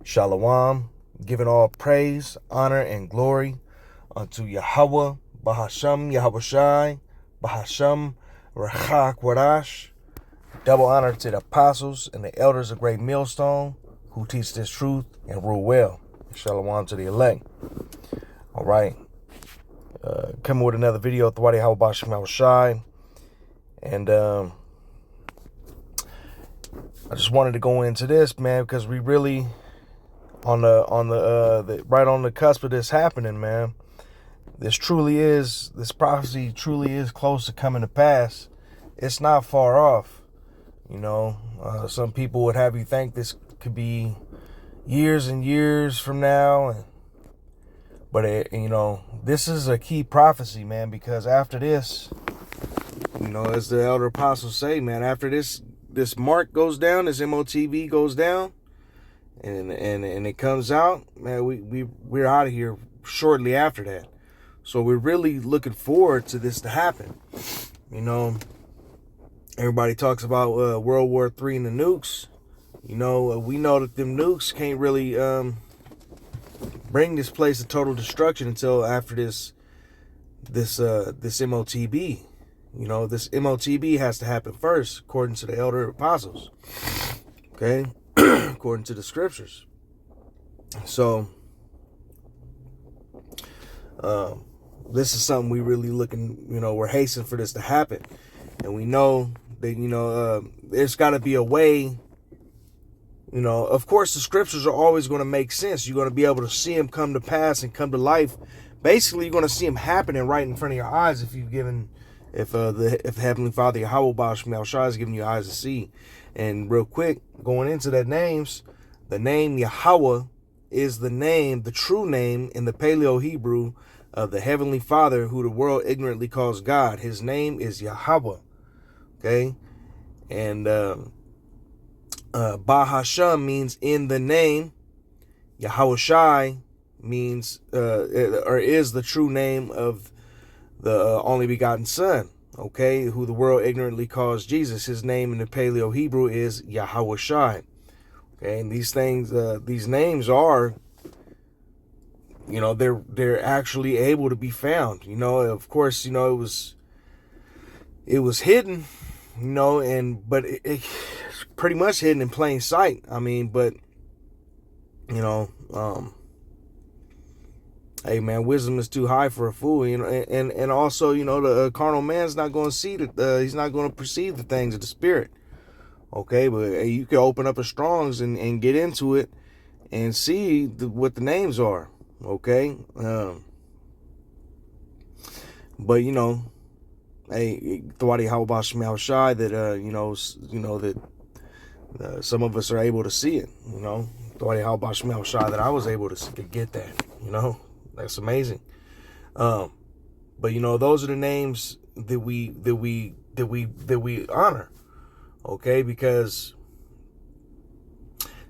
Shalom, giving all praise, honor, and glory unto Yahweh, Bahasham, YAHAWASHI, Bahasham, YAHAWASHI. Double honor to the apostles and the elders of Great Millstone who teach this truth and rule well. Shalom to the elect. All right. Coming with another video, YAHAWASHI. And I just wanted to go into this, man, because we really on the right on the cusp of this happening, man. This prophecy truly is close to coming to pass. It's not far off. Some people would have you think this could be years and years from now, but this is a key prophecy, man, because after this, as the elder apostles say, man, after this mark goes down, this m.o.t.b goes down, and it comes out, man, we're out of here shortly after that. So we're really looking forward to this to happen. Everybody talks about World War III and the nukes. We know that them nukes can't really bring this place to total destruction until after this m.o.t.b. This m.o.t.b has to happen first, according to the elder apostles. Okay, according to the scriptures. So this is something we really looking, we're hastening for this to happen. And we know that, there's got to be a way, of course the scriptures are always going to make sense. You're going to be able to see them come to pass and come to life. Basically, you're going to see them happening right in front of your eyes if the Heavenly Father, YAHAWASHI, is giving you eyes to see. And real quick, going into that names, the name Yahweh is the true name in the Paleo Hebrew of the Heavenly Father, who the world ignorantly calls God. His name is Yahweh. Okay? And Bahasham means in the name. YAHAWASHI means or is the true name of the only begotten Son, okay, who the world ignorantly calls Jesus. His name in the Paleo Hebrew is YAHAWASHI. Okay, and these names are, they're actually able to be found. Of course, it was hidden, but it's pretty much hidden in plain sight. I mean, but hey, man, wisdom is too high for a fool, and also, the carnal man's not going to see he's not going to perceive the things of the spirit. Okay, but you can open up a Strong's and get into it and see what the names are. Okay, but hey, YAHAWASHI, that some of us are able to see it. YAHAWASHI, that I was able to get that. That's amazing. But those are the names that we honor. Okay, because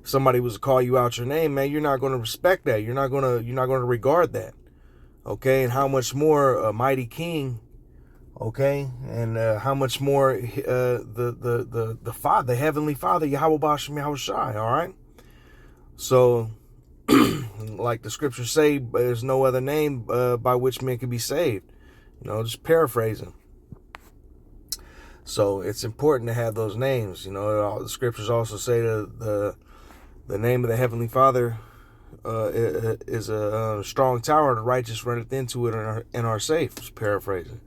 if somebody was to call you out your name, man, you're not going to respect that. You're not going to regard that. Okay, and how much more a mighty king. Okay, and how much more the Father, the Heavenly Father, YAHAWASHI. All right, so. Like the scriptures say, there's no other name by which men can be saved. Just paraphrasing. So it's important to have those names. The scriptures also say that the name of the Heavenly Father is a strong tower. The righteous runneth into it and are safe. Just paraphrasing.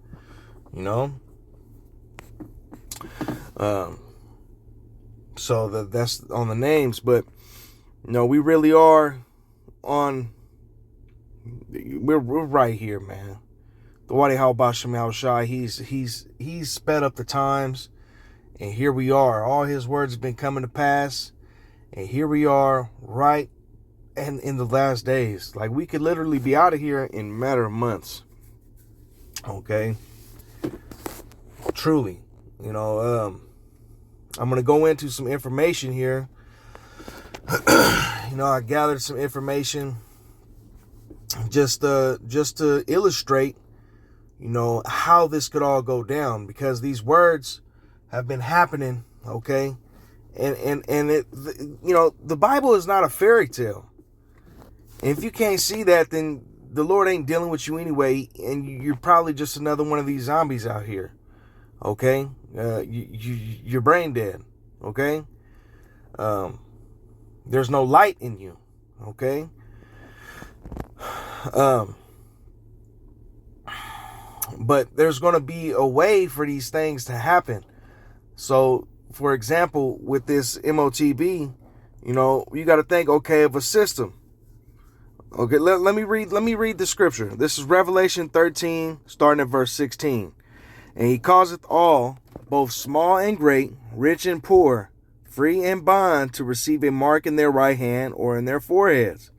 So that's on the names, but we really are we're right here, man. The YAHAWASHI, he's sped up the times, and here we are. All his words have been coming to pass, and here we are right and in the last days. Like, we could literally be out of here in a matter of months. Okay, truly. I'm gonna go into some information here. I gathered some information just to illustrate, how this could all go down, because these words have been happening, okay, And it, you know, the Bible is not a fairy tale. And if you can't see that, then the Lord ain't dealing with you anyway, and you're probably just another one of these zombies out here. Okay, you're brain dead. Okay, there's no light in you. Okay, but there's going to be a way for these things to happen. So, for example, with this m.o.t.b, you know, you got to think, okay, of a system. Okay, let me read the scripture. This is Revelation 13, starting at verse 16. And he causeth all, both small and great, rich and poor, free and bond, to receive a mark in their right hand or in their foreheads.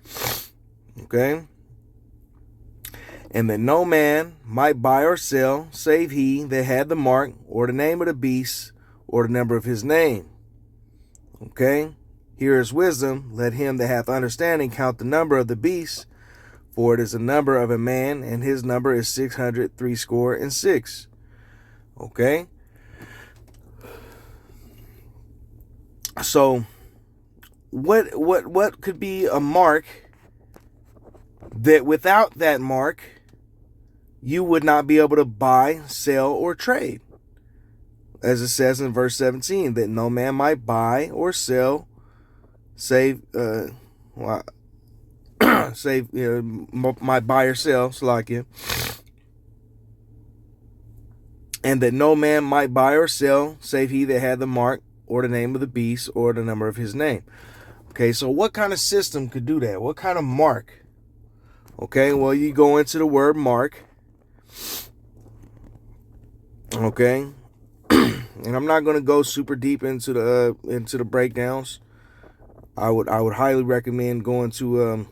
Okay? And that no man might buy or sell, save he that had the mark, or the name of the beast, or the number of his name. Okay? Here is wisdom. Let him that hath understanding count the number of the beast, for it is the number of a man, and his number is 666. Okay? So, what could be a mark that without that mark, you would not be able to buy, sell, or trade? As it says in verse 17, that no man might buy or sell, save might buy or sell, Salakia, and that no man might buy or sell, save he that had the mark, or the name of the beast, or the number of his name. Okay, so what kind of system could do that? What kind of mark? Okay, well, you go into the word mark. Okay, and I'm not going to go super deep into the breakdowns. I would highly recommend going to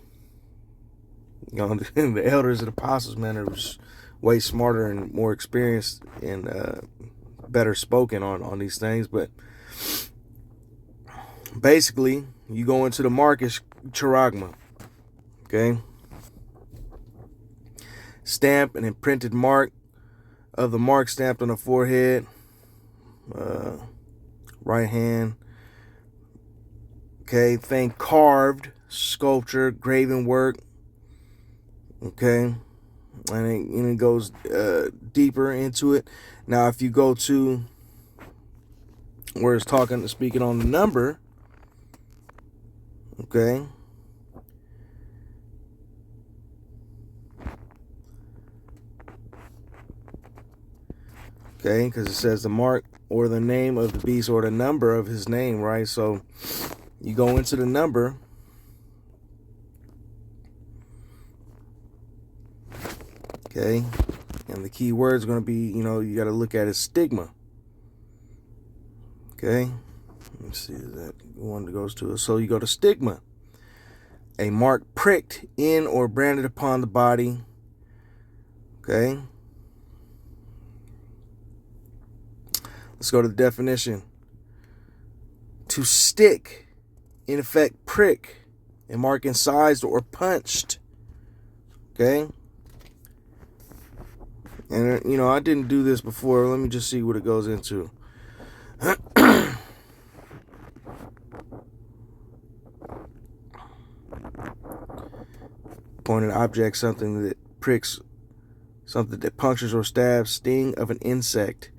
the elders and apostles, man. It was way smarter and more experienced and better spoken on these things. But basically, you go into the mark is charagma. Okay, stamp an imprinted mark of the mark stamped on the forehead, right hand. Okay, thing carved, sculpture, graven work. Okay, and it goes deeper into it. Now, if you go to where it's speaking on the number, okay, because it says the mark or the name of the beast or the number of his name, right? So you go into the number. Okay, and the key word is going to be, you got to look at his stigma. Okay, let me see, is that one that goes to it? So you go to stigma, a mark pricked in or branded upon the body. Okay, let's go to the definition. To stick, in effect, prick, and mark incised or punched. Okay. And, I didn't do this before. Let me just see what it goes into. Pointed object, something that pricks, something that punctures or stabs, sting of an insect.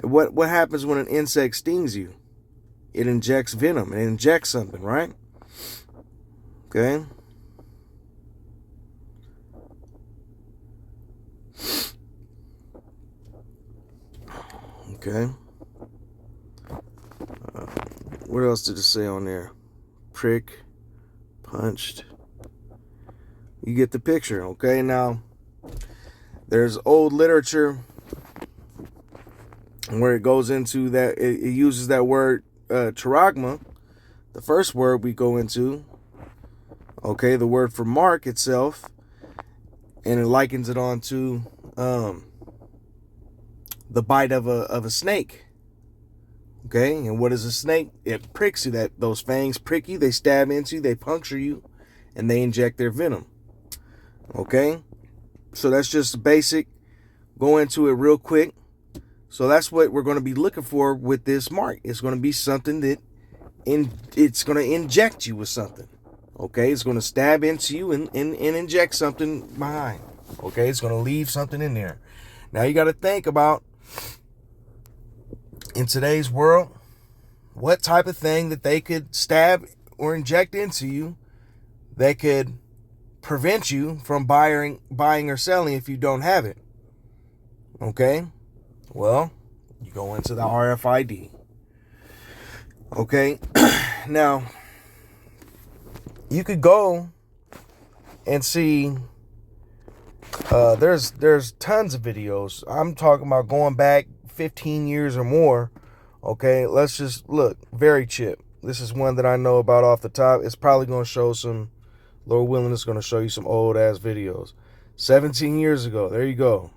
What happens when an insect stings you? It injects venom. It injects something, right? Okay. Okay. What else did it say on there? Prick, punched. You get the picture, okay? Now, there's old literature where it goes into that, it uses that word, charagma, the first word we go into, okay, the word for mark itself, and it likens it on to the bite of a snake. Okay, and what is a snake? It pricks you. Those fangs prick you, they stab into you, they puncture you, and they inject their venom. Okay, so that's just basic. Go into it real quick. So that's what we're going to be looking for with this mark. It's going to be something that it's going to inject you with something. Okay, it's going to stab into you and inject something behind. Okay, it's going to leave something in there. Now you got to think about, in today's world, what type of thing that they could stab or inject into you that could prevent you from buying or selling if you don't have it. Okay, well, you go into the RFID. Okay, now you could go and see. There's tons of videos. I'm talking about going back 15 years or more. Okay, let's just look. Very chip. This is one that I know about off the top. It's probably going to show some, Lord willing, it's going to show you some old ass videos. 17 years ago. There you go.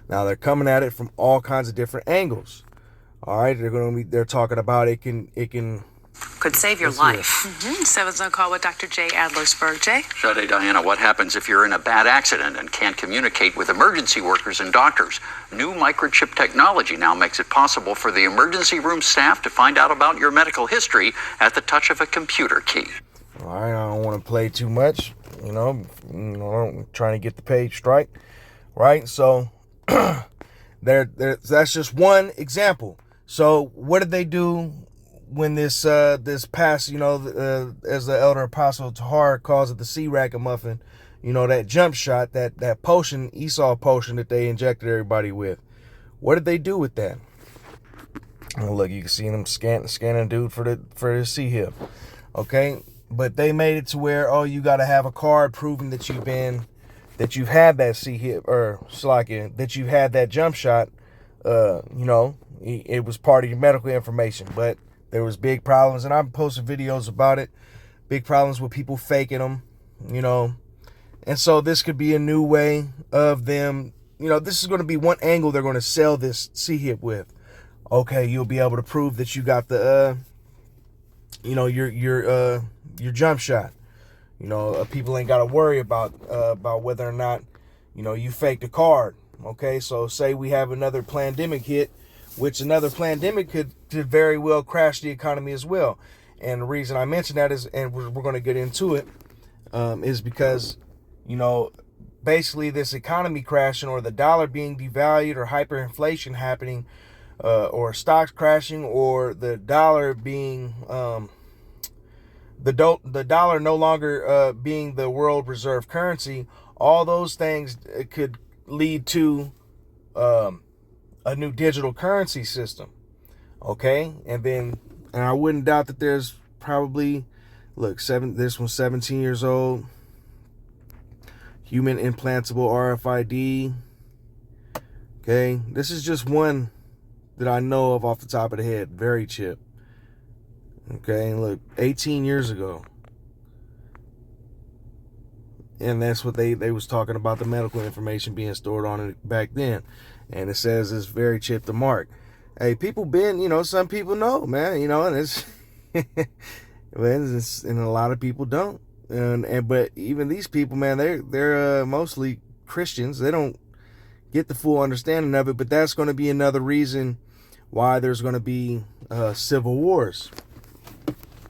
Now they're coming at it from all kinds of different angles. All right, they're talking about it can could save your life. 7's on call with Dr. Jay Adlersberg. Jay? Sade, Diana, what happens if you're in a bad accident and can't communicate with emergency workers and doctors? New microchip technology now makes it possible for the emergency room staff to find out about your medical history at the touch of a computer key. All right, I don't want to play too much, I'm trying to get the page strike, right? So that's just one example. So what did they do when this passed, as the elder apostle Tahar calls it, the sea ragamuffin, that jump shot, that potion, Esau potion that they injected everybody with? What did they do with that? Well, look, you can see them scanning dude for the sea hip. Okay, but they made it to where, you got to have a card proving that you've had that sea hip, or that you had that jump shot. It was part of your medical information, but there was big problems, and I'm posting videos about it. Big problems with people faking them, And so this could be a new way of them, this is going to be one angle they're going to sell this C-hip with. Okay, you'll be able to prove that you got the, your jump shot. People ain't got to worry about whether or not, you faked a card. Okay, so say we have another pandemic hit, which another pandemic could very well crash the economy as well. And the reason I mention that is, and we're going to get into it, is because, basically this economy crashing, or the dollar being devalued, or hyperinflation happening, or stocks crashing, or the dollar being, the dollar no longer being the world reserve currency, all those things could lead to a new digital currency system. Okay, and I wouldn't doubt that there's probably, this one's 17 years old. Human implantable RFID. Okay, this is just one that I know of off the top of the head. Very chip. Okay, look, 18 years ago. And that's what they was talking about, the medical information being stored on it back then. And it says it's very chip to mark. Hey, people some people know, man, and it's, and a lot of people don't. But even these people, man, they're mostly Christians. They don't get the full understanding of it, but that's going to be another reason why there's going to be civil wars.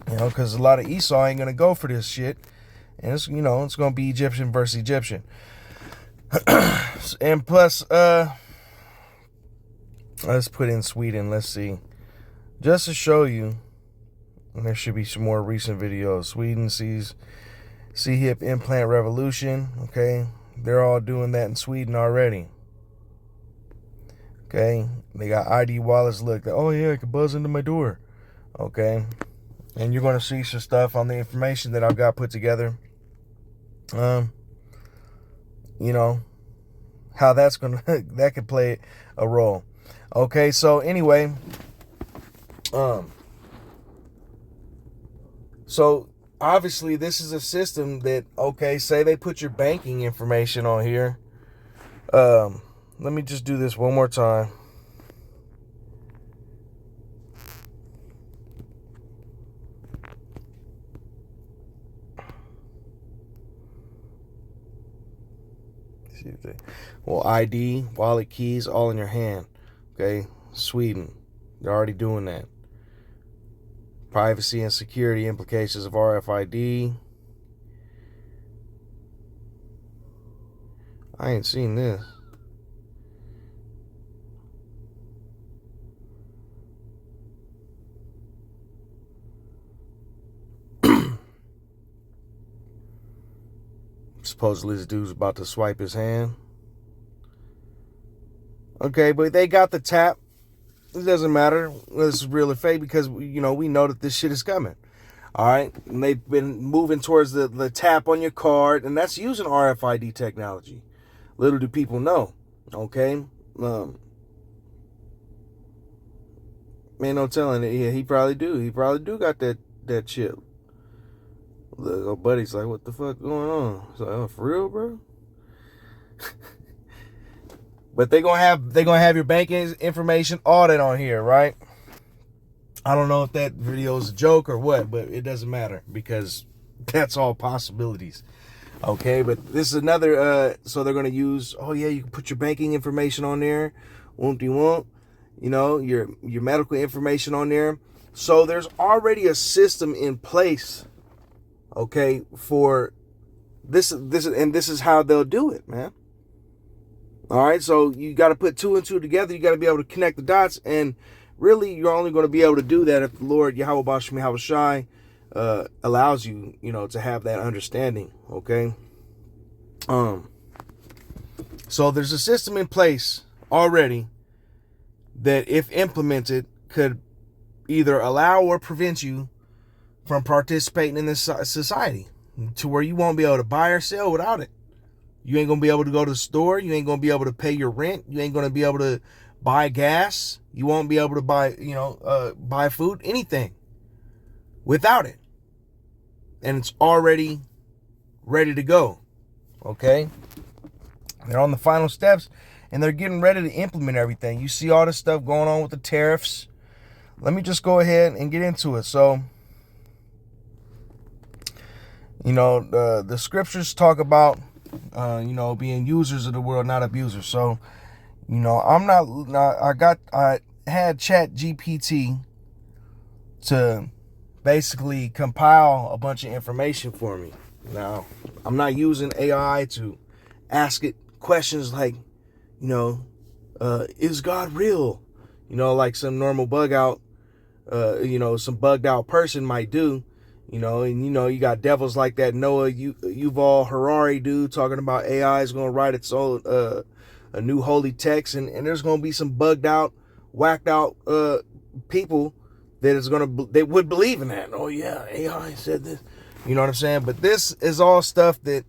Because a lot of Esau ain't going to go for this shit. And it's, it's going to be Egyptian versus Egyptian. And plus, let's put in Sweden. Let's see. Just to show you, and there should be some more recent videos. Sweden sees C-hip implant revolution. Okay. They're all doing that in Sweden already. Okay. They got ID wallets. Look, oh yeah, I can buzz into my door. Okay. And you're going to see some stuff on the information that I've got put together. How that's going to, that could play a role. Okay, so anyway, so obviously this is a system that, say they put your banking information on here. Let me just do this one more time. ID, wallet, keys, all in your hand. Okay, Sweden, they're already doing that. Privacy and security implications of RFID. I ain't seen this. Supposedly this dude's about to swipe his hand. Okay, but they got the tap. It doesn't matter whether it's real or fake because, we know that this shit is coming. All right? And they've been moving towards the tap on your card, and that's using RFID technology. Little do people know. Okay? Man, no telling it. Yeah, he probably do. He probably do got that chip. Look, our buddy's like, what the fuck going on? It's like, oh, for real, bro? But they're gonna have your banking information audit on here, right? I don't know if that video is a joke or what, but it doesn't matter because that's all possibilities. Okay, but this is another so they're gonna use, oh yeah, you can put your banking information on there, won't your medical information on there. So there's already a system in place, okay, for this is how they'll do it, man. All right, so you got to put 2 and 2 together. You got to be able to connect the dots, and really, you're only going to be able to do that if the Lord YAHAWASHI allows you, to have that understanding. Okay. So there's a system in place already that, if implemented, could either allow or prevent you from participating in this society to where you won't be able to buy or sell without it. You ain't going to be able to go to the store. You ain't going to be able to pay your rent. You ain't going to be able to buy gas. You won't be able to buy food, anything without it. And it's already ready to go. Okay? They're on the final steps and they're getting ready to implement everything. You see all this stuff going on with the tariffs. Let me just go ahead and get into it. So, the scriptures talk about being users of the world, not abusers. So, I had Chat GPT to basically compile a bunch of information for me. Now, I'm not using AI to ask it questions like, is God real? Like some normal some bugged out person might do. You got devils like that Noah Yuval Harari dude talking about AI is going to write its own a new holy text, and there's going to be some bugged out, whacked out people that would believe in that. Oh yeah, AI said this. You know what I'm saying? But this is all stuff that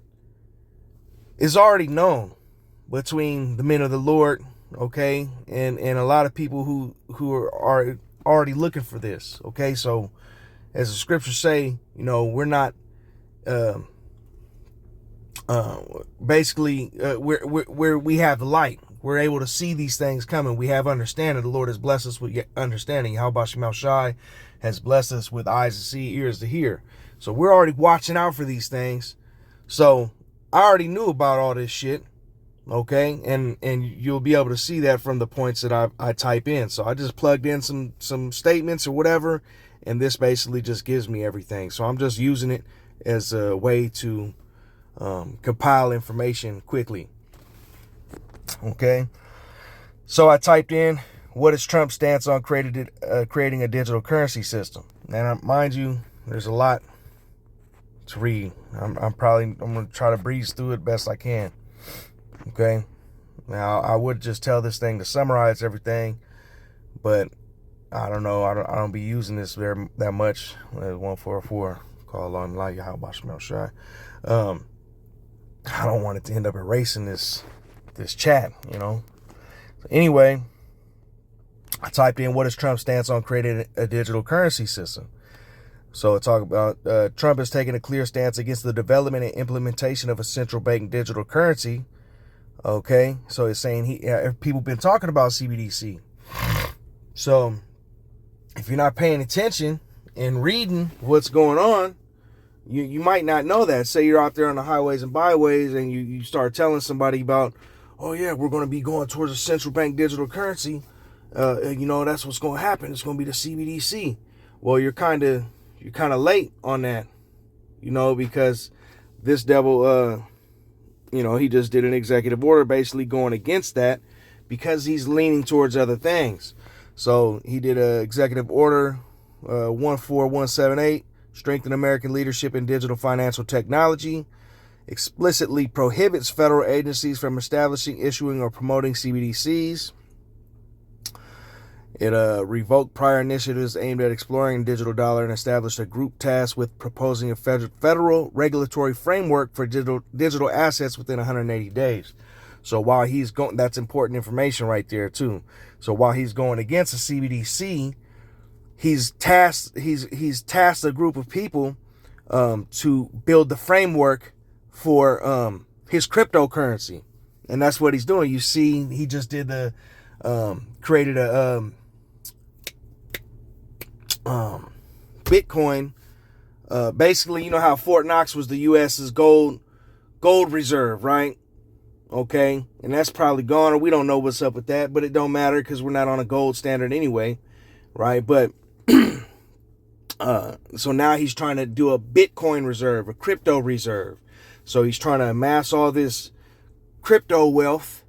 is already known between the men of the Lord, okay, and a lot of people who are already looking for this. Okay, so as the scriptures say, we're not we have the light. We're able to see these things coming. We have understanding. The Lord has blessed us with understanding. YAHAWASHI has blessed us with eyes to see, ears to hear. So we're already watching out for these things. So I already knew about all this shit. Okay, and you'll be able to see that from the points that I type in. So I just plugged in some statements or whatever, and this basically just gives me everything. So I'm just using it as a way to compile information quickly. Okay, so I typed in, what is Trump's stance on creating a digital currency system? And mind you, there's a lot to read. I'm going to try to breeze through it best I can. Okay, now I would just tell this thing to summarize everything, but I don't know. I don't be using this that much. 144 call on YAHAWASHI. I don't want it to end up erasing this chat. So anyway, I typed in, what is Trump's stance on creating a digital currency system? So it talk about Trump is taking a clear stance against the development and implementation of a central bank digital currency. Okay, so it's saying people been talking about CBDC. So if you're not paying attention and reading what's going on, you might not know that. Say you're out there on the highways and byways and you start telling somebody about, oh yeah, we're going to be going towards a central bank digital currency. That's what's going to happen. It's going to be the CBDC. Well, you're kind of late on that, because this devil, he just did an executive order basically going against that because he's leaning towards other things. So he did a executive order 14178, strengthen American leadership in digital financial technology, explicitly prohibits federal agencies from establishing, issuing, or promoting CBDCs. It revoked prior initiatives aimed at exploring the digital dollar and established a group tasked with proposing a federal regulatory framework for digital assets within 180 days. So while he's going, that's important information right there too. So while he's going against the CBDC, he's tasked a group of people to build the framework for his cryptocurrency, and that's what he's doing. You see, he just did created a Bitcoin. Basically, you know how Fort Knox was the U.S.'s gold reserve, right? Okay, and that's probably gone, or we don't know what's up with that, but it don't matter because we're not on a gold standard anyway, right? But so now he's trying to do a Bitcoin reserve, a crypto reserve. So he's trying to amass all this crypto wealth,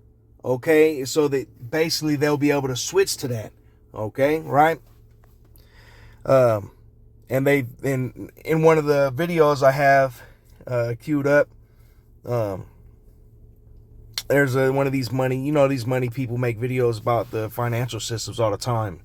okay, so that basically they'll be able to switch to that, okay, right? And in one of the videos I have queued up, there's one of these these money people make videos about the financial systems all the time.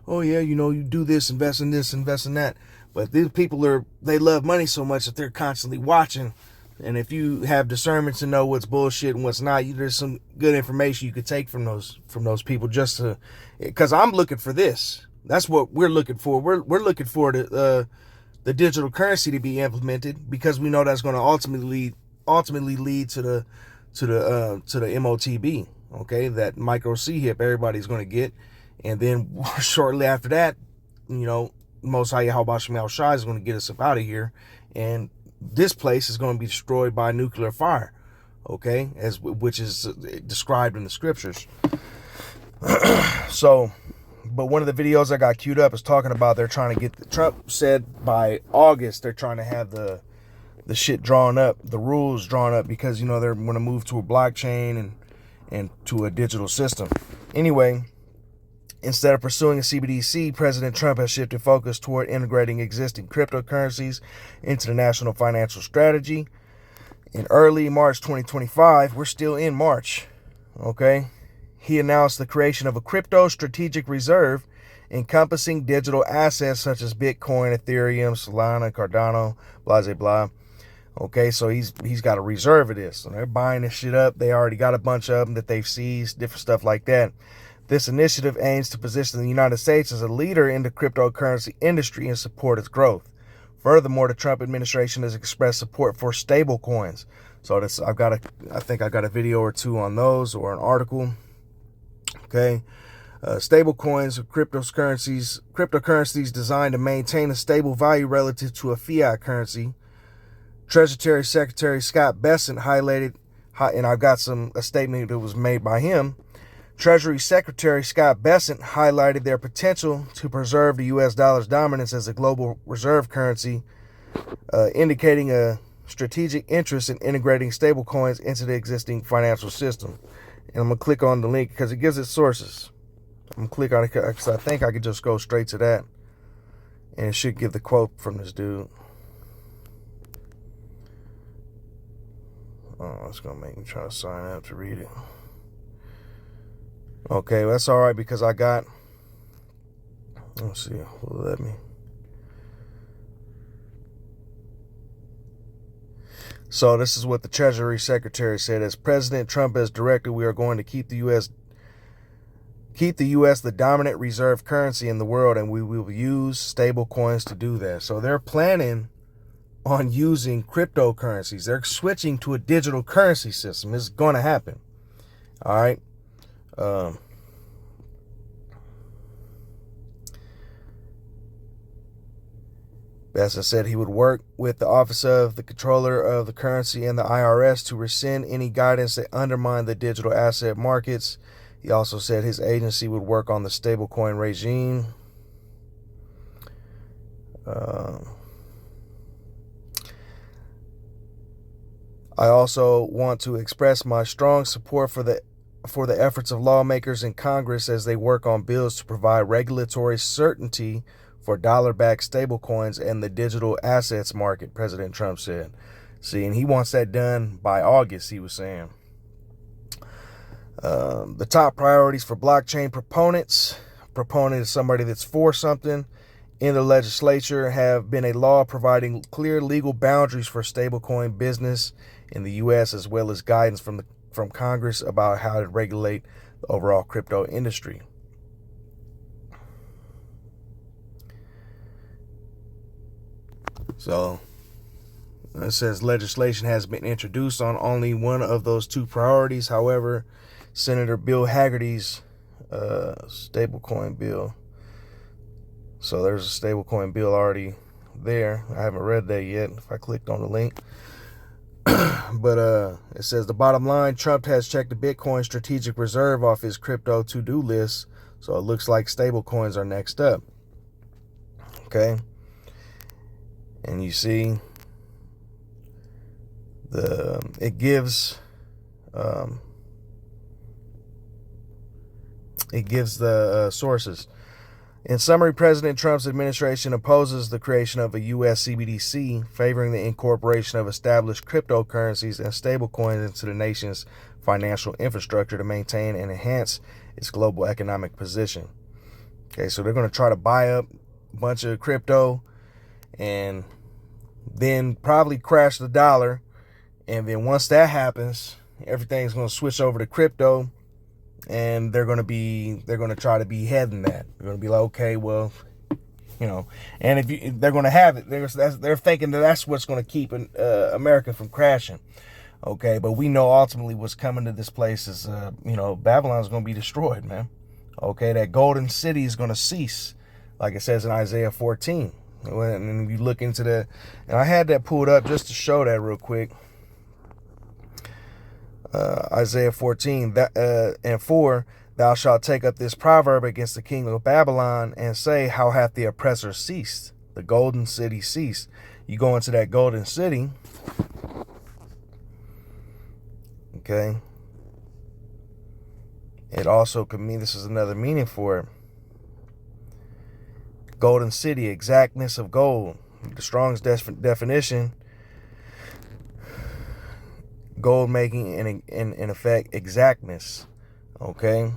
Oh yeah, you do this, invest in this, invest in that. But these people they love money so much that they're constantly watching. And if you have discernment to know what's bullshit and what's not, there's some good information you could take from those people, just to, because I'm looking for this. That's what we're looking for. We're looking for the digital currency to be implemented, because we know that's going to ultimately lead to the m.o.t.b. Okay, that micro C-hip everybody's going to get, and then shortly after that, most YAHAWASHI is going to get us up out of here, and this place is going to be destroyed by nuclear fire, okay, which is described in the scriptures. So, but one of the videos I got queued up is talking about they're trying to get, Trump said by August they're trying to have the shit drawn up, the rules drawn up, because they're going to move to a blockchain and to a digital system. Anyway, instead of pursuing a CBDC, President Trump has shifted focus toward integrating existing cryptocurrencies into the national financial strategy. In early March 2025, we're still in March, okay? He announced the creation of a crypto strategic reserve encompassing digital assets such as Bitcoin, Ethereum, Solana, Cardano, blah, blah, blah. Okay, so he's got a reserve of this. So they're buying this shit up. They already got a bunch of them that they've seized, different stuff like that. This initiative aims to position the United States as a leader in the cryptocurrency industry and support its growth. Furthermore, the Trump administration has expressed support for stable coins. So I think I got a video or two on those, or an article. Okay. Stable coins are cryptocurrencies designed to maintain a stable value relative to a fiat currency. Treasury Secretary Scott Bessent highlighted, and I've got a statement that was made by him. Treasury Secretary Scott Bessent highlighted their potential to preserve the U.S. dollar's dominance as a global reserve currency, indicating a strategic interest in integrating stablecoins into the existing financial system. And I'm going to click on the link because it gives its sources. I'm going to click on it because I think I could just go straight to that. And it should give the quote from this dude. Oh, it's going to make me try to sign up to read it. Okay, well, that's all right because I got, let's see, let me. So this is what the Treasury Secretary said. As President Trump has directed, we are going to keep the U.S. the dominant reserve currency in the world, and we will use stable coins to do that. So they're planning on using cryptocurrencies. They're switching to a digital currency system. It's going to happen. All right. Bessent said he would work with the Office of the Controller of the Currency and the IRS to rescind any guidance that undermine the digital asset markets. He also said his agency would work on the stablecoin regime. I also want to express my strong support for the efforts of lawmakers in Congress as they work on bills to provide regulatory certainty for dollar-backed stablecoins and the digital assets market, President Trump said. See, and he wants that done by August, he was saying. The top priorities for blockchain proponents. Proponent is somebody that's for something. In the legislature have been a law providing clear legal boundaries for stablecoin business in the U.S., as well as guidance from Congress about how to regulate the overall crypto industry. So it says legislation has been introduced on only one of those two priorities. However, Senator Bill Hagerty's stablecoin bill. So there's a stablecoin bill already there. I haven't read that yet. If I clicked on the link. But it says the bottom line, Trump has checked the Bitcoin strategic reserve off his crypto to-do list. So it looks like stablecoins are next up. Okay. And you see it gives the sources. In summary, President Trump's administration opposes the creation of a U.S. CBDC, favoring the incorporation of established cryptocurrencies and stablecoins into the nation's financial infrastructure to maintain and enhance its global economic position. Okay, so they're going to try to buy up a bunch of crypto and then probably crash the dollar. And then once that happens, everything's going to switch over to crypto. And they're going to try to be heading that. They're going to be like, okay, well, and they're going to have it. They're thinking that that's what's going to keep America from crashing. Okay, but we know ultimately what's coming to this place is, Babylon's going to be destroyed, man. Okay, that golden city is going to cease, like it says in Isaiah 14. And you look into and I had that pulled up just to show that real quick. Isaiah 14 and 4, thou shalt take up this proverb against the king of Babylon and say, how hath the oppressor ceased? The golden city ceased. You go into that golden city. Okay. It also could mean, this is another meaning for it. Golden city, exactness of gold. The Strong's definition. Gold making in effect exactness. Okay.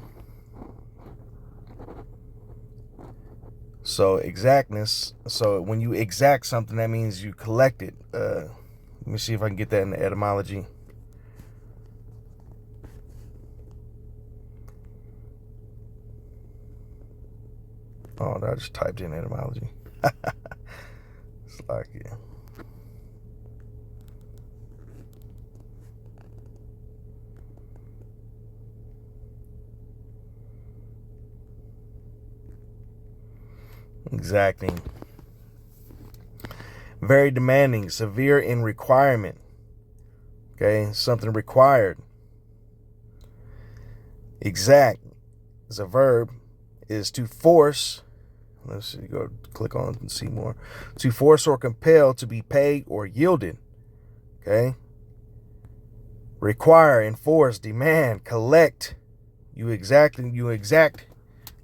So exactness. So when you exact something, that means you collect it. Let me see if I can get that in the etymology. Oh, I just typed in etymology. It's like, yeah. Exacting. Very demanding, severe in requirement. Okay, something required. Exact is a verb, is to force. Let's see, go click on it and see more. To force or compel, to be paid or yielded. Okay. Require, enforce, demand, collect. You exact.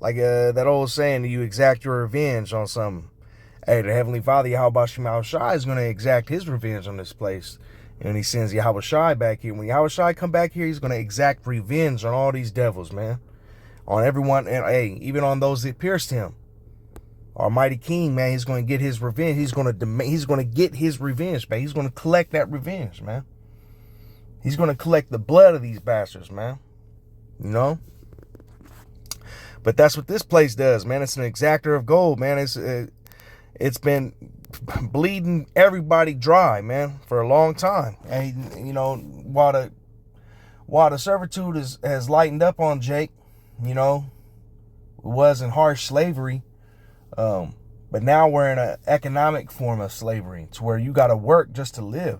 Like that old saying, you exact your revenge on something. Hey, the Heavenly Father, YAHAWASHI, is going to exact his revenge on this place. And he sends YAHAWASHI back here. When YAHAWASHI come back here, he's going to exact revenge on all these devils, man. On everyone, and hey, even on those that pierced him. Almighty King, man, he's going to get his revenge. He's going to get his revenge, man. He's going to collect that revenge, man. He's going to collect the blood of these bastards, man. You know? But that's what this place does, man. It's an exactor of gold, man. It's been bleeding everybody dry, man, for a long time. And, while the servitude has lightened up on Jake, it was in harsh slavery. But now we're in an economic form of slavery to where you got to work just to live.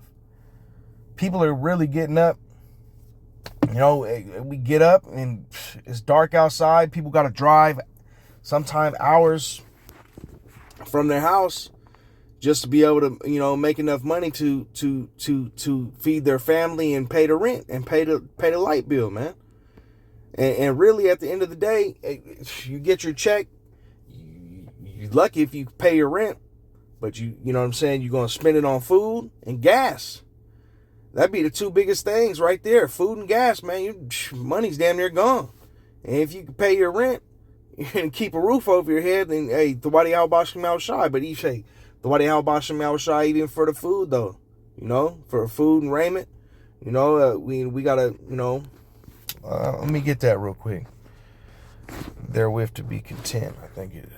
People are really getting up. We get up and it's dark outside. People got to drive sometime hours from their house just to be able to, make enough money to feed their family and pay the rent and pay the light bill, man. And really, at the end of the day, you get your check. You're lucky if you pay your rent, but you know what I'm saying, you're gonna spend it on food and gas. That'd be the two biggest things right there: food and gas, man. Your money's damn near gone. And if you can pay your rent and keep a roof over your head, then hey, Tawadi Yahawashi Shai. But he say Tawadi Yahawashi Shai even for the food though, for food and raiment. We gotta, let me get that real quick. Therewith to be content. I think it.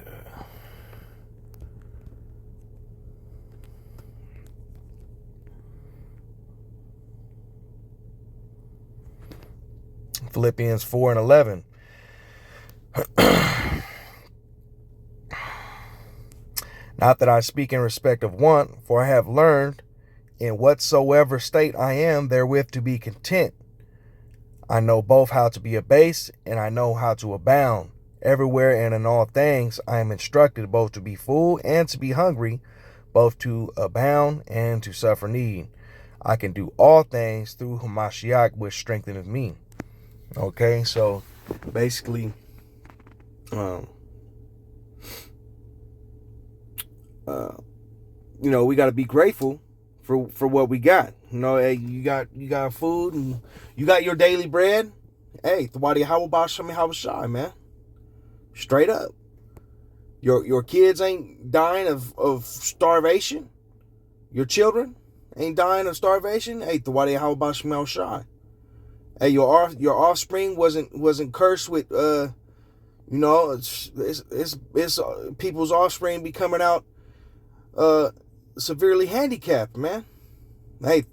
Philippians 4:11. Not that I speak in respect of want, for I have learned in whatsoever state I am therewith to be content. I know both how to be abased and I know how to abound. Everywhere and in all things I am instructed both to be full and to be hungry, both to abound and to suffer need. I can do all things through Hamashiach, which strengtheneth me. Okay, so basically, we got to be grateful for what we got. Hey, you got food and you got your daily bread. Hey, Tawadi Yahawashi, man. Straight up. Your kids ain't dying of starvation. Your children ain't dying of starvation. Hey, Tawadi Yahawashi. Hey, your offspring wasn't cursed with it's people's offspring be coming out severely handicapped, man. Hey,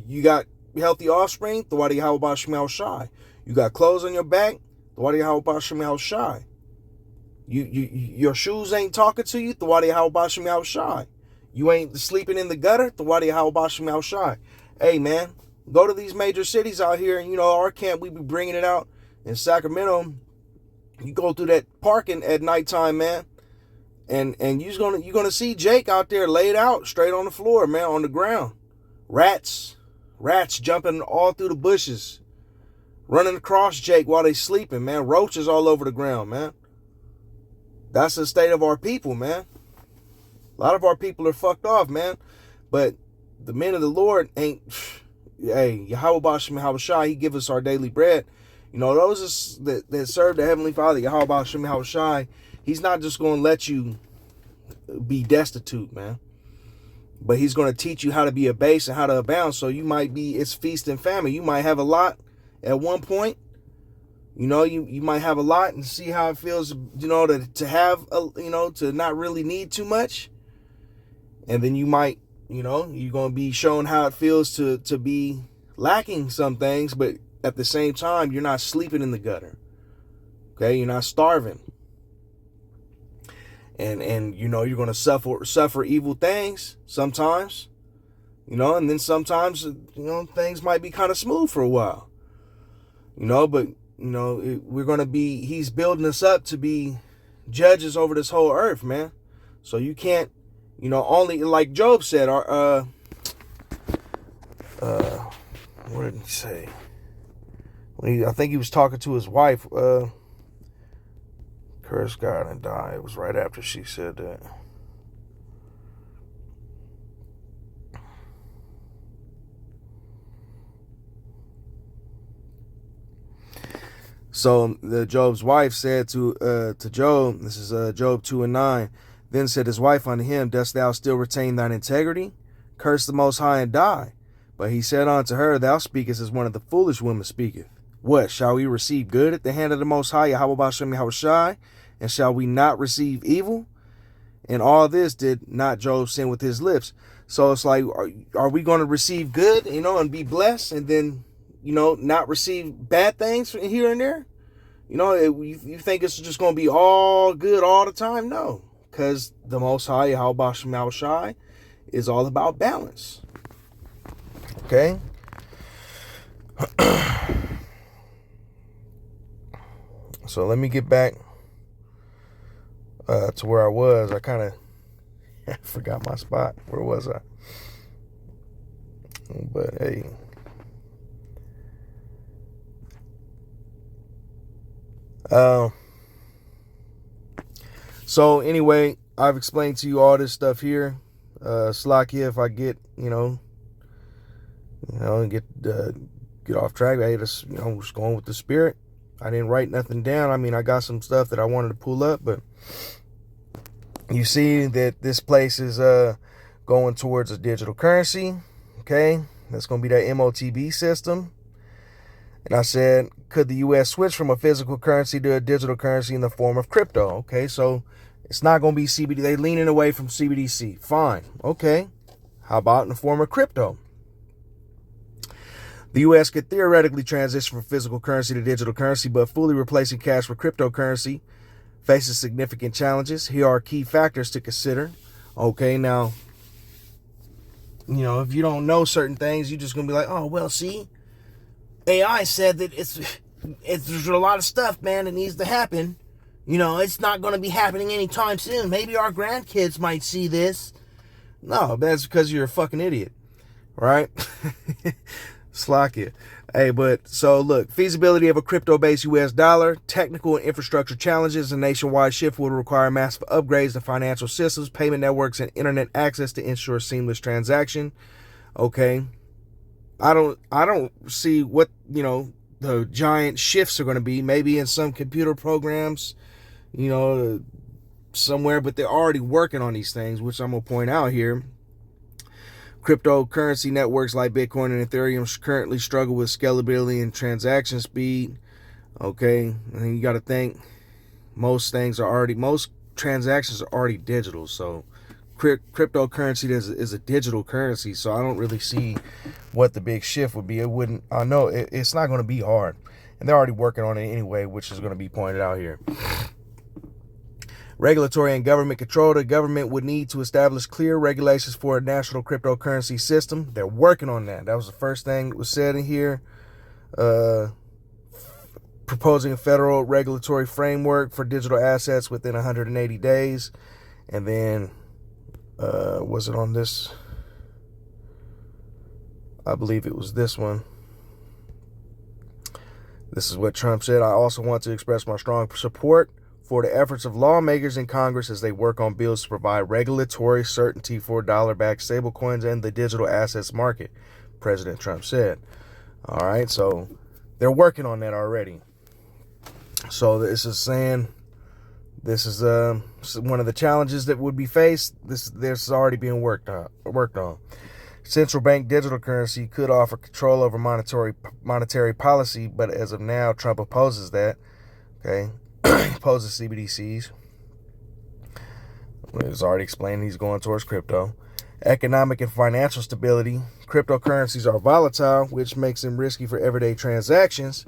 you got healthy offspring, Tawadi Yahawashi Shai. You got clothes on your back, Tawadi Yahawashi Shai. Your shoes ain't talking to you, Tawadi Yahawashi Shai. You ain't sleeping in the gutter, Tawadi Yahawashi Shai. Hey, man, go to these major cities out here, and our camp, we be bringing it out in Sacramento. You go through that parking at nighttime, man, and you're gonna see Jake out there laid out straight on the floor, man, on the ground. Rats jumping all through the bushes, running across Jake while they sleeping, man. Roaches all over the ground, man. That's the state of our people, man. A lot of our people are fucked off, man. But the men of the Lord ain't. Hey, Yahweh Shai, he give us our daily bread. Those that serve the Heavenly Father, Yahweh Shai, he's not just going to let you be destitute, man. But he's going to teach you how to be abased and how to abound. So it's feast and famine. You might have a lot at one point. You might have a lot and see how it feels, to have, to not really need too much. And then you might, you're going to be shown how it feels to be lacking some things, but at the same time, you're not sleeping in the gutter. Okay, you're not starving. And you're going to suffer evil things sometimes, and then sometimes, things might be kind of smooth for a while, but, we're going to be, he's building us up to be judges over this whole earth, man. So you can't, only, like Job said, what did he say? I think he was talking to his wife, curse God and die. It was right after she said that. So Job's wife said to Job, this is Job 2:9, then said his wife unto him, dost thou still retain thine integrity? Curse the Most High and die. But he said unto her, thou speakest as one of the foolish women speaketh. What, shall we receive good at the hand of the Most High, Yahweh Bashem Yahawashi, and shall we not receive evil? And all this did not Job sin with his lips. So it's like, are we going to receive good, and be blessed, and then, not receive bad things here and there? You think it's just going to be all good all the time? No, because the Most High, Yahweh Bashem Yahawashi, is all about balance. Okay? So let me get back to where I was. I kind I forgot my spot. Where was I? But hey. So anyway, I've explained to you all this stuff here. Slakia, if I get, get off track. Hey, just going with the spirit. I didn't write nothing down. I mean, I got some stuff that I wanted to pull up, but you see that this place is going towards a digital currency. Okay, that's going to be that m.o.t.b system. And I said, could the U.S. switch from a physical currency to a digital currency in the form of crypto? Okay, so it's not going to be CBD. They're leaning away from CBDC. Fine. Okay. How about in the form of crypto? The U.S. could theoretically transition from physical currency to digital currency, but fully replacing cash with cryptocurrency faces significant challenges. Here are key factors to consider. Okay, now, if you don't know certain things, you're just going to be like, oh, well, see, AI said that there's a lot of stuff, man, that needs to happen. It's not going to be happening anytime soon. Maybe our grandkids might see this. No, that's because you're a fucking idiot, right? Slakia. Hey, but so look, feasibility of a crypto-based US dollar, technical and infrastructure challenges, a nationwide shift will require massive upgrades to financial systems, payment networks, and internet access to ensure seamless transaction. Okay. I don't see what, the giant shifts are going to be. Maybe in some computer programs, somewhere, but they're already working on these things, which I'm going to point out here. Cryptocurrency networks like Bitcoin and Ethereum currently struggle with scalability and transaction speed. Okay, and you got to think most transactions are already digital. So cryptocurrency is a digital currency. So I don't really see what the big shift would be. I know it's not going to be hard, and they're already working on it anyway, which is going to be pointed out here. Regulatory and government control. The government would need to establish clear regulations for a national cryptocurrency system. They're working on that. That was the first thing that was said in here. Proposing a federal regulatory framework for digital assets within 180 days. And then, was it on this? I believe it was this one. This is what Trump said. I also want to express my strong support for the efforts of lawmakers in Congress as they work on bills to provide regulatory certainty for dollar-backed stablecoins and the digital assets market, President Trump said. All right, so they're working on that already. So this is saying this is one of the challenges that would be faced. This is already being worked on. Central bank digital currency could offer control over monetary policy, but as of now, Trump opposes that. Okay. Opposes CBDCs. It's already explained he's going towards crypto. Economic and financial stability. Cryptocurrencies are volatile, which makes them risky for everyday transactions.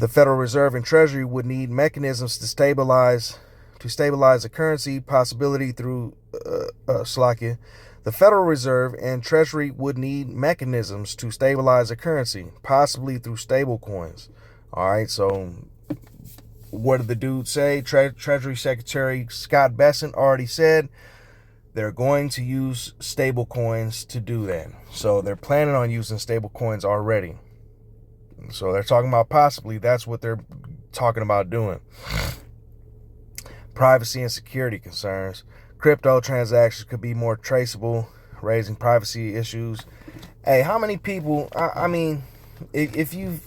The Federal Reserve and Treasury would need mechanisms to stabilize the currency, possibility through Slovakia. The Federal Reserve and Treasury would need mechanisms to stabilize the currency, possibly through stable coins. All right, so what did the dude say? Treasury Secretary Scott Bessent already said they're going to use stable coins to do that. So they're planning on using stable coins already. So they're talking about possibly that's what they're talking about doing. Privacy and security concerns. Crypto transactions could be more traceable, raising privacy issues. Hey, how many people, I mean, if you...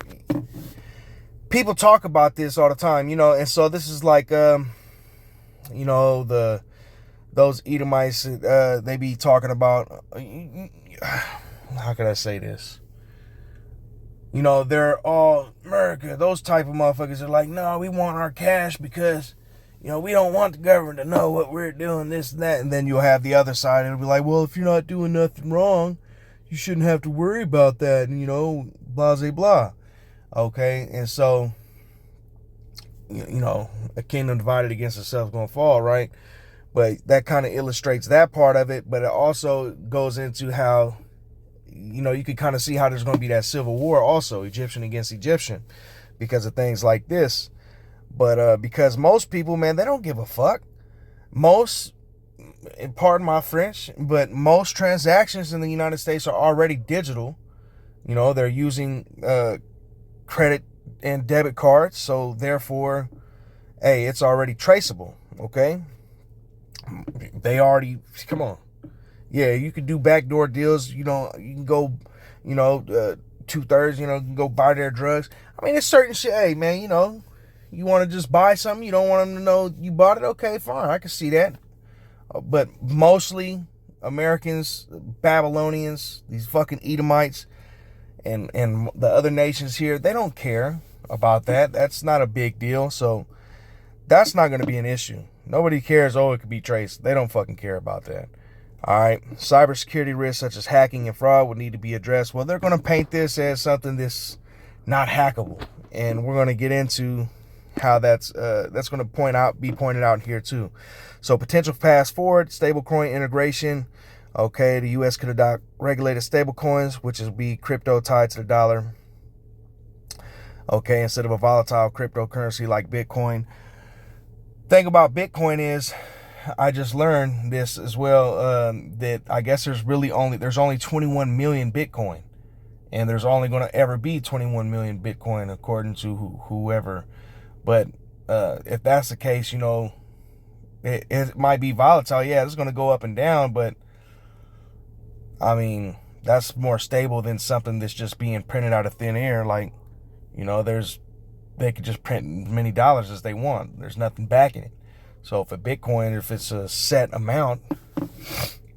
People talk about this all the time, and so this is like, those Edomites, they be talking about, how can I say this? They're all America, those type of motherfuckers are like, no, we want our cash because, we don't want the government to know what we're doing, this and that. And then you'll have the other side, it'll be like, well, if you're not doing nothing wrong, you shouldn't have to worry about that, and, blah, blah, blah. Okay, and so, a kingdom divided against itself is going to fall, right? But that kind of illustrates that part of it, but it also goes into how, you can kind of see how there's going to be that civil war also, Egyptian against Egyptian, because of things like this. But because most people, man, they don't give a fuck. Most and pardon my French, but most transactions in the United States are already digital. You know, they're using credit and debit cards, so therefore, hey, it's already traceable. Okay, they already, come on. Yeah, you can do backdoor deals. You know, you can go, 2/3. You can go buy their drugs. I mean, it's certain shit. Hey, man, you want to just buy something. You don't want them to know you bought it. Okay, fine. I can see that. But mostly Americans, Babylonians, these fucking Edomites, and the other nations here, they don't care about that. That's not a big deal. So that's not going to be an issue. Nobody cares. Oh, it could be traced. They don't fucking care about that. All right. Cybersecurity risks such as hacking and fraud would need to be addressed. Well, they're going to paint this as something that's not hackable, and we're going to get into how that's going to be pointed out here too. So potential path forward, stablecoin integration. Okay, the U.S. could adopt regulated stablecoins, which is be crypto tied to the dollar. Okay, instead of a volatile cryptocurrency like Bitcoin. Thing about Bitcoin is, I just learned this as well, that I guess there's only 21 million Bitcoin, and there's only going to ever be 21 million Bitcoin according to whoever. But if that's the case, it might be volatile. Yeah, it's going to go up and down, but I mean, that's more stable than something that's just being printed out of thin air. Like, they could just print as many dollars as they want. There's nothing backing it. So if it's a set amount,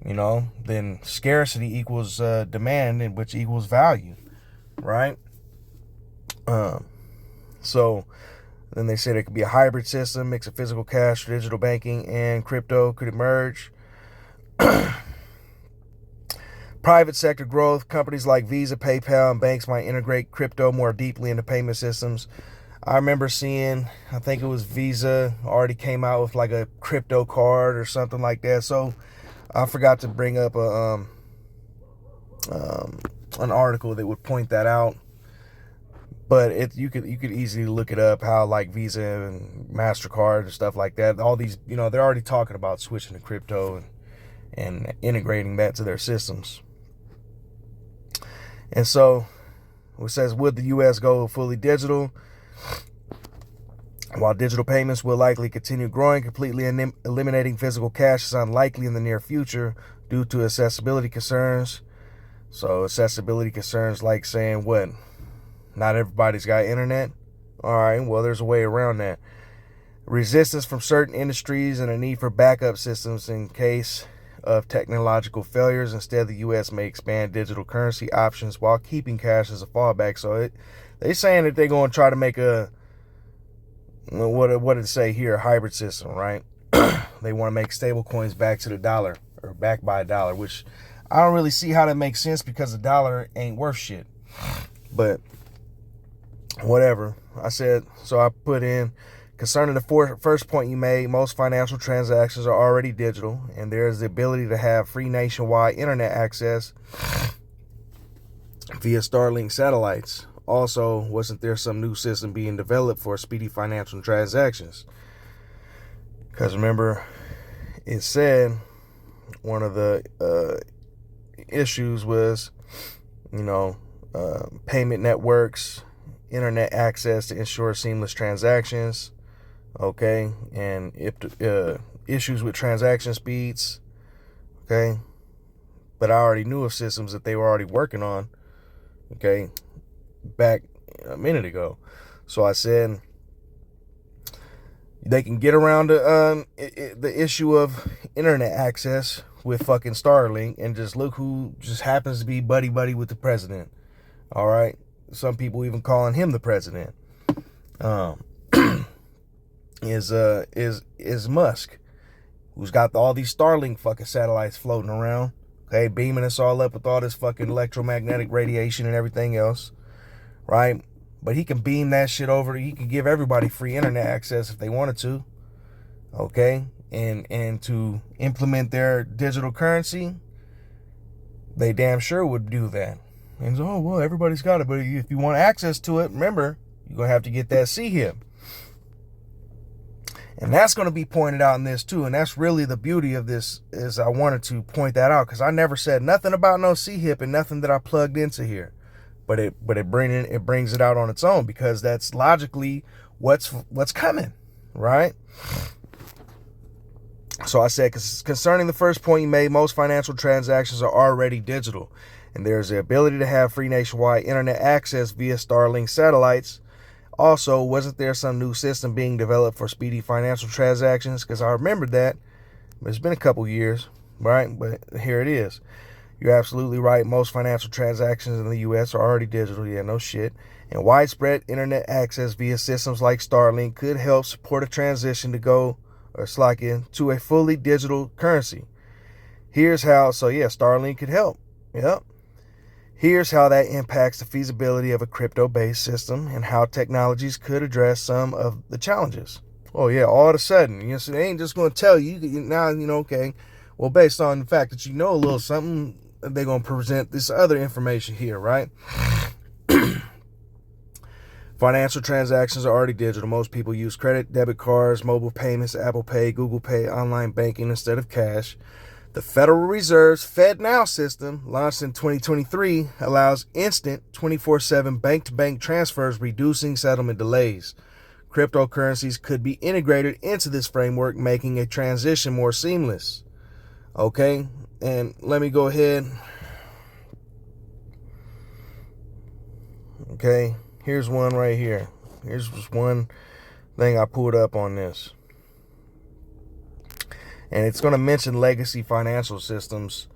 then scarcity equals demand, which equals value, right? So then they said it could be a hybrid system, mix of physical cash, digital banking, and crypto could emerge. Private sector growth, companies like Visa, PayPal, and banks might integrate crypto more deeply into payment systems. I remember seeing, I think it was Visa already came out with like a crypto card or something like that. So I forgot to bring up an article that would point that out. But you could easily look it up, how like Visa and MasterCard and stuff like that, all these, they're already talking about switching to crypto and integrating that to their systems. And so it says, would the U.S. go fully digital? While digital payments will likely continue growing, completely eliminating physical cash is unlikely in the near future due to accessibility concerns. So accessibility concerns like saying what? Not everybody's got internet? All right, well, there's a way around that. Resistance from certain industries and a need for backup systems in case of technological failures. Instead, the U.S. may expand digital currency options while keeping cash as a fallback. So they're saying that they're going to try to make what did it say here? A hybrid system, right? They want to make stable coins back to the dollar, or back by a dollar, which I don't really see how that makes sense because the dollar ain't worth shit. But whatever. I put in, concerning the first point you made, most financial transactions are already digital, and there is the ability to have free nationwide internet access via Starlink satellites. Also, wasn't there some new system being developed for speedy financial transactions? Because remember, it said one of the issues was, payment networks, internet access to ensure seamless transactions. Okay, and if issues with transaction speeds. Okay, but I already knew of systems that they were already working on. Okay, back a minute ago. So I said they can get around the issue of internet access with fucking Starlink, and just look who just happens to be buddy with the president. All right, some people even calling him the president. Is Musk, who's got all these Starlink fucking satellites floating around, okay, beaming us all up with all this fucking electromagnetic radiation and everything else, right? But he can beam that shit over. He can give everybody free internet access if they wanted to, okay? And to implement their digital currency, they damn sure would do that. And so, oh, well, everybody's got it, but if you want access to it, remember, you're going to have to get that CHIP. And that's going to be pointed out in this too. And that's really the beauty of this, is I wanted to point that out, because I never said nothing about no C-HIP and nothing that I plugged into here. But it brings it out on its own, because that's logically what's coming, right? So I said, concerning the first point you made, most financial transactions are already digital, and there's the ability to have free nationwide internet access via Starlink satellites. Also, wasn't there some new system being developed for speedy financial transactions? Because I remembered that. It's been a couple years, right? But here it is. You're absolutely right. Most financial transactions in the U.S. are already digital. Yeah, no shit. And widespread internet access via systems like Starlink could help support a transition to a fully digital currency. Here's how. So yeah, Starlink could help. Yep. Here's how that impacts the feasibility of a crypto-based system and how technologies could address some of the challenges. Oh yeah, all of a sudden, so they ain't just going to tell you now. Okay. Well, based on the fact that you know a little something, they're going to present this other information here, right? Financial transactions are already digital. Most people use credit, debit cards, mobile payments, Apple Pay, Google Pay, online banking instead of cash. The Federal Reserve's FedNow system, launched in 2023, allows instant 24/7 bank-to-bank transfers, reducing settlement delays. Cryptocurrencies could be integrated into this framework, making a transition more seamless. Okay, and let me go ahead. Okay, here's one right here. Here's just one thing I pulled up on this. And it's going to mention legacy financial systems,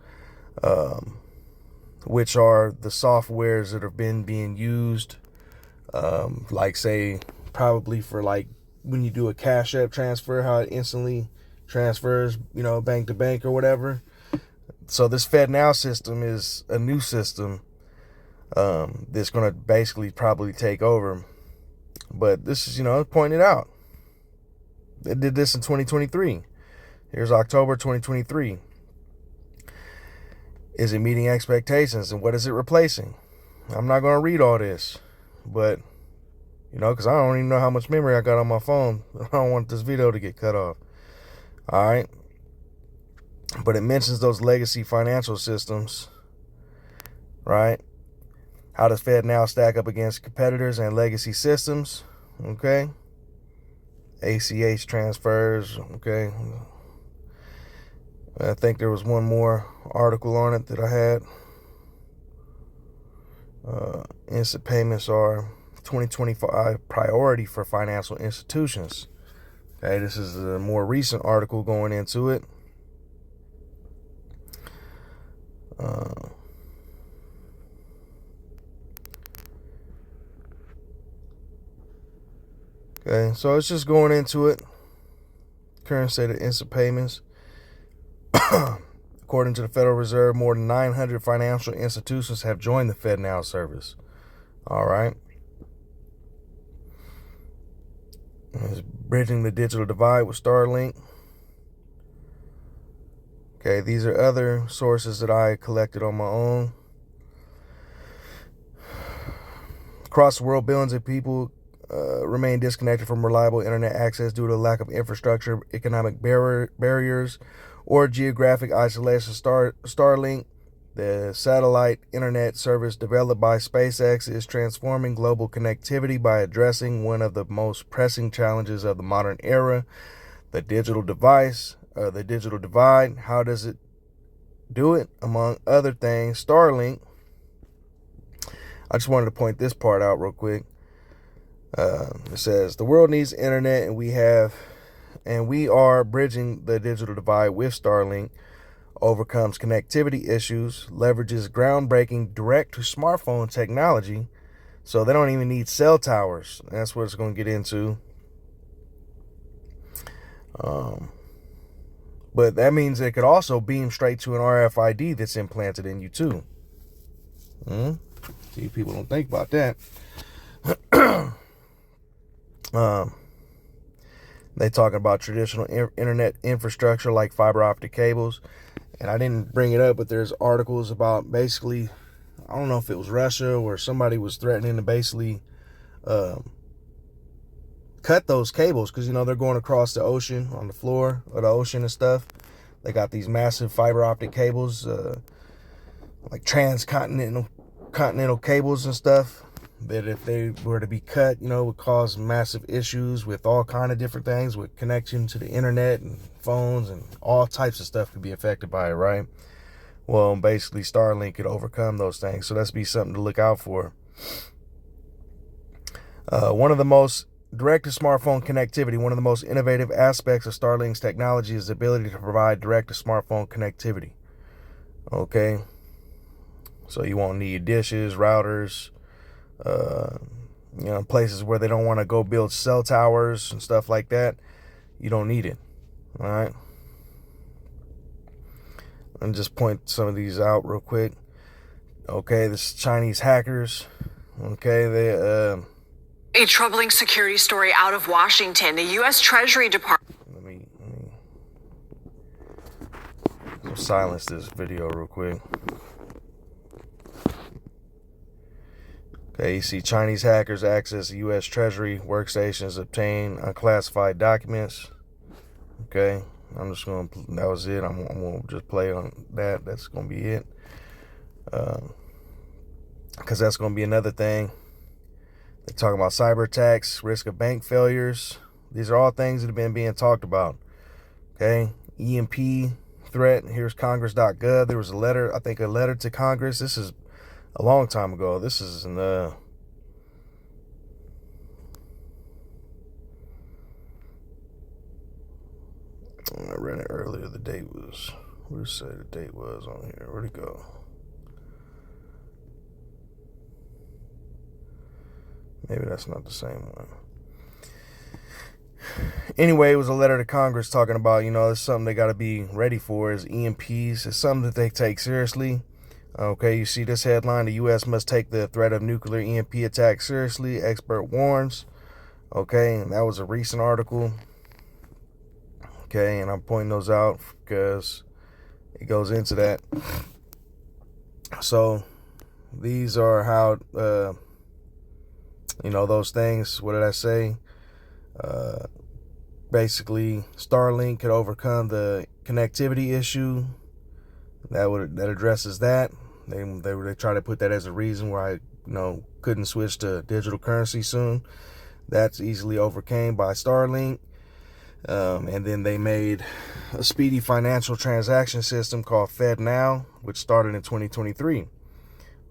which are the softwares that have been being used, like say probably for like when you do a Cash App transfer, how it instantly transfers, bank to bank or whatever. So this FedNow system is a new system that's going to basically probably take over. But this is, pointed out. They did this in 2023. Here's October 2023. Is it meeting expectations, and what is it replacing? I'm not going to read all this, but, because I don't even know how much memory I got on my phone. I don't want this video to get cut off. All right. But it mentions those legacy financial systems, right? How does FedNow stack up against competitors and legacy systems? Okay. ACH transfers, okay. I think there was one more article on it that I had. Instant payments are 2025 priority for financial institutions. Okay, this is a more recent article going into it. Okay, so it's just going into it. Current state of instant payments. According to the Federal Reserve, more than 900 financial institutions have joined the FedNow service. All right. It's bridging the digital divide with Starlink. Okay, these are other sources that I collected on my own. Across the world, billions of people remain disconnected from reliable internet access due to lack of infrastructure, economic barriers, or geographic isolation. Starlink, the satellite internet service developed by SpaceX, is transforming global connectivity by addressing one of the most pressing challenges of the modern era, the digital divide. How does it do it? Among other things, Starlink. I just wanted to point this part out real quick. It says the world needs internet, and we are bridging the digital divide with Starlink. Overcomes connectivity issues, leverages groundbreaking direct-to-smartphone technology, so they don't even need cell towers. That's what it's going to get into. But that means it could also beam straight to an RFID that's implanted in you too. See, people don't think about that. They talking about traditional internet infrastructure like fiber optic cables. And I didn't bring it up, but there's articles about basically, I don't know if it was Russia or somebody was threatening to basically cut those cables, because, you know, they're going across the ocean, on the floor of the ocean and stuff. They got these massive fiber optic cables, like continental cables and stuff, that if they were to be cut, you know, would cause massive issues with all kind of different things, with connection to the internet and phones, and all types of stuff could be affected by it, right? Well, basically Starlink could overcome those things, so that's be something to look out for. One of the most direct-to-smartphone connectivity, one of the most innovative aspects of Starlink's technology is the ability to provide direct-to-smartphone connectivity. Okay, so you won't need dishes, routers, you know, places where they don't want to go build cell towers and stuff like that. You don't need it. All right. Let me just point some of these out real quick. Okay, this is Chinese hackers. Okay, they A troubling security story out of Washington. The U.S. Treasury Department. let me silence this video real quick. Okay, you see Chinese hackers access U.S. Treasury workstations, obtain unclassified documents. Okay, I'm just going to, that was it. I'm going to just play on that. That's going to be it. Because that's going to be another thing. They're talking about cyber attacks, risk of bank failures. These are all things that have been being talked about. Okay, EMP threat. Here's congress.gov. There was a letter, I think a letter to Congress. This is a long time ago. This is in I read it earlier. The date was, what did it say the date was on here? Where'd it go? Maybe that's not the same one. Anyway, it was a letter to Congress talking about, you know, it's something they got to be ready for, is EMPs. It's something that they take seriously. Okay, you see this headline: the U.S. must take the threat of nuclear EMP attack seriously, expert warns. Okay, and that was a recent article. Okay, and I'm pointing those out because it goes into that. So these are how, you know, those things, what did I say? Basically, Starlink could overcome the connectivity issue. That addresses that. They try to put that as a reason why I, you know, couldn't switch to digital currency soon. That's easily overcame by Starlink. And then they made a speedy financial transaction system called FedNow, which started in 2023.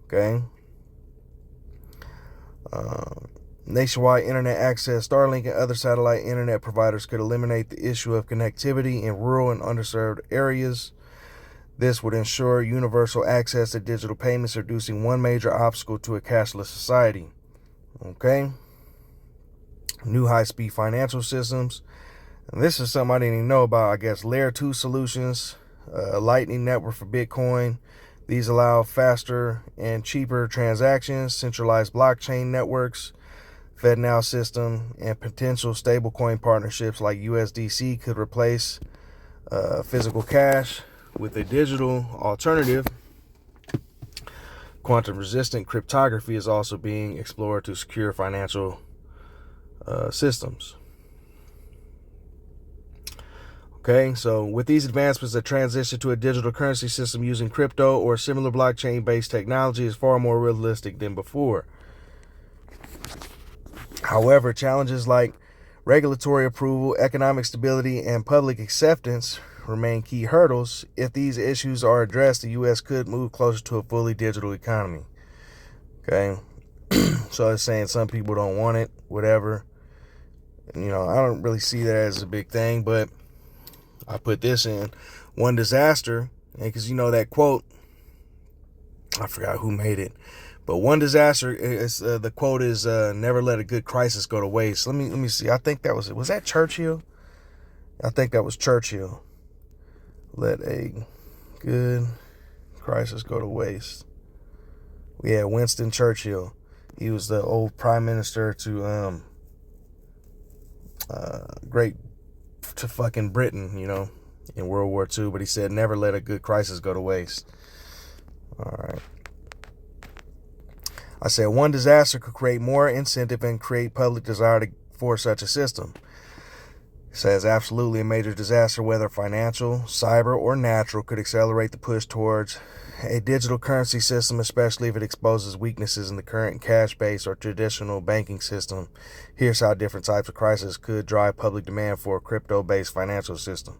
Okay. Nationwide internet access. Starlink and other satellite internet providers could eliminate the issue of connectivity in rural and underserved areas. This would ensure universal access to digital payments, reducing one major obstacle to a cashless society. Okay. New high-speed financial systems. And this is something I didn't even know about. I guess Layer 2 solutions, a Lightning network for Bitcoin. These allow faster and cheaper transactions, centralized blockchain networks, FedNow system, and potential stablecoin partnerships like USDC could replace physical cash with a digital alternative. Quantum-resistant cryptography is also being explored to secure financial systems. Okay, so with these advancements, the transition to a digital currency system using crypto or similar blockchain-based technology is far more realistic than before. However, challenges like regulatory approval, economic stability, and public acceptance remain key hurdles. If these issues are addressed, the U.S. could move closer to a fully digital economy. Okay, so it's saying some people don't want it, whatever. You know, I don't really see that as a big thing, but I put this in one disaster, because you know that quote, I forgot who made it, but one disaster is the quote is never let a good crisis go to waste. Let me see. I think that was that Churchill? I think that was Churchill. Let a good crisis go to waste. Yeah, Winston Churchill. He was the old prime minister to fucking Britain, you know, in World War II. But he said, never let a good crisis go to waste. All right. I said one disaster could create more incentive and create public desire for such a system. It says absolutely a major disaster, whether financial, cyber, or natural, could accelerate the push towards a digital currency system, especially if it exposes weaknesses in the current cash-based or traditional banking system. Here's how different types of crises could drive public demand for a crypto-based financial system.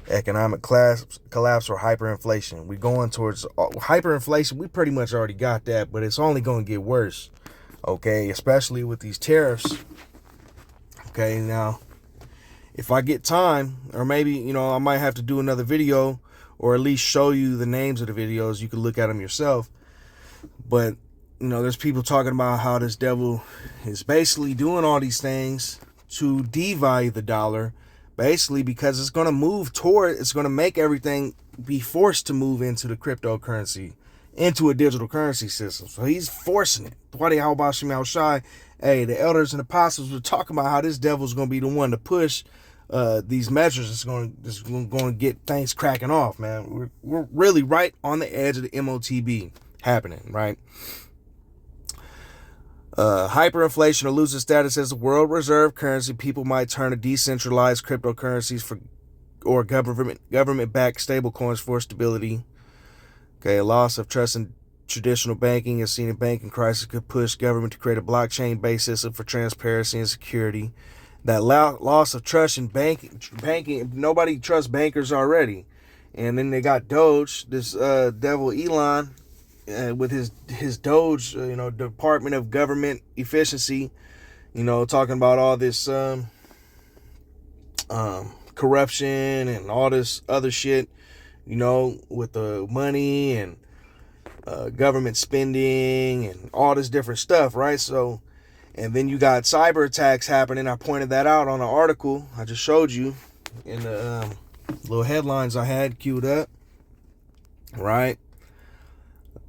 Economic collapse or hyperinflation. We're going towards hyperinflation. We pretty much already got that, but it's only going to get worse. Okay, especially with these tariffs. Okay, now, if I get time, or maybe, I might have to do another video, or at least show you the names of the videos. You can look at them yourself. But, there's people talking about how this devil is basically doing all these things to devalue the dollar, basically because it's going to make everything be forced to move into the cryptocurrency, into a digital currency system. So he's forcing it. YAHAWASHI. Hey, the elders and apostles were talking about how this devil's going to be the one to push these measures. It's going to get things cracking off, man. We're really right on the edge of the m.o.t.b happening, right? Hyperinflation or losing status as a world reserve currency. People might turn to decentralized cryptocurrencies or government-backed stablecoins for stability. Okay, a loss of trust in traditional banking, as seen in banking crisis, could push government to create a blockchain-based system for transparency and security. That loss of trust in banking, nobody trusts bankers already. And then they got Doge, this devil Elon, with his Doge, Department of Government Efficiency, talking about all this corruption and all this other shit, with the money and government spending and all this different stuff, right? So, and then you got cyber attacks happening. I pointed that out on an article I just showed you in the little headlines I had queued up, right?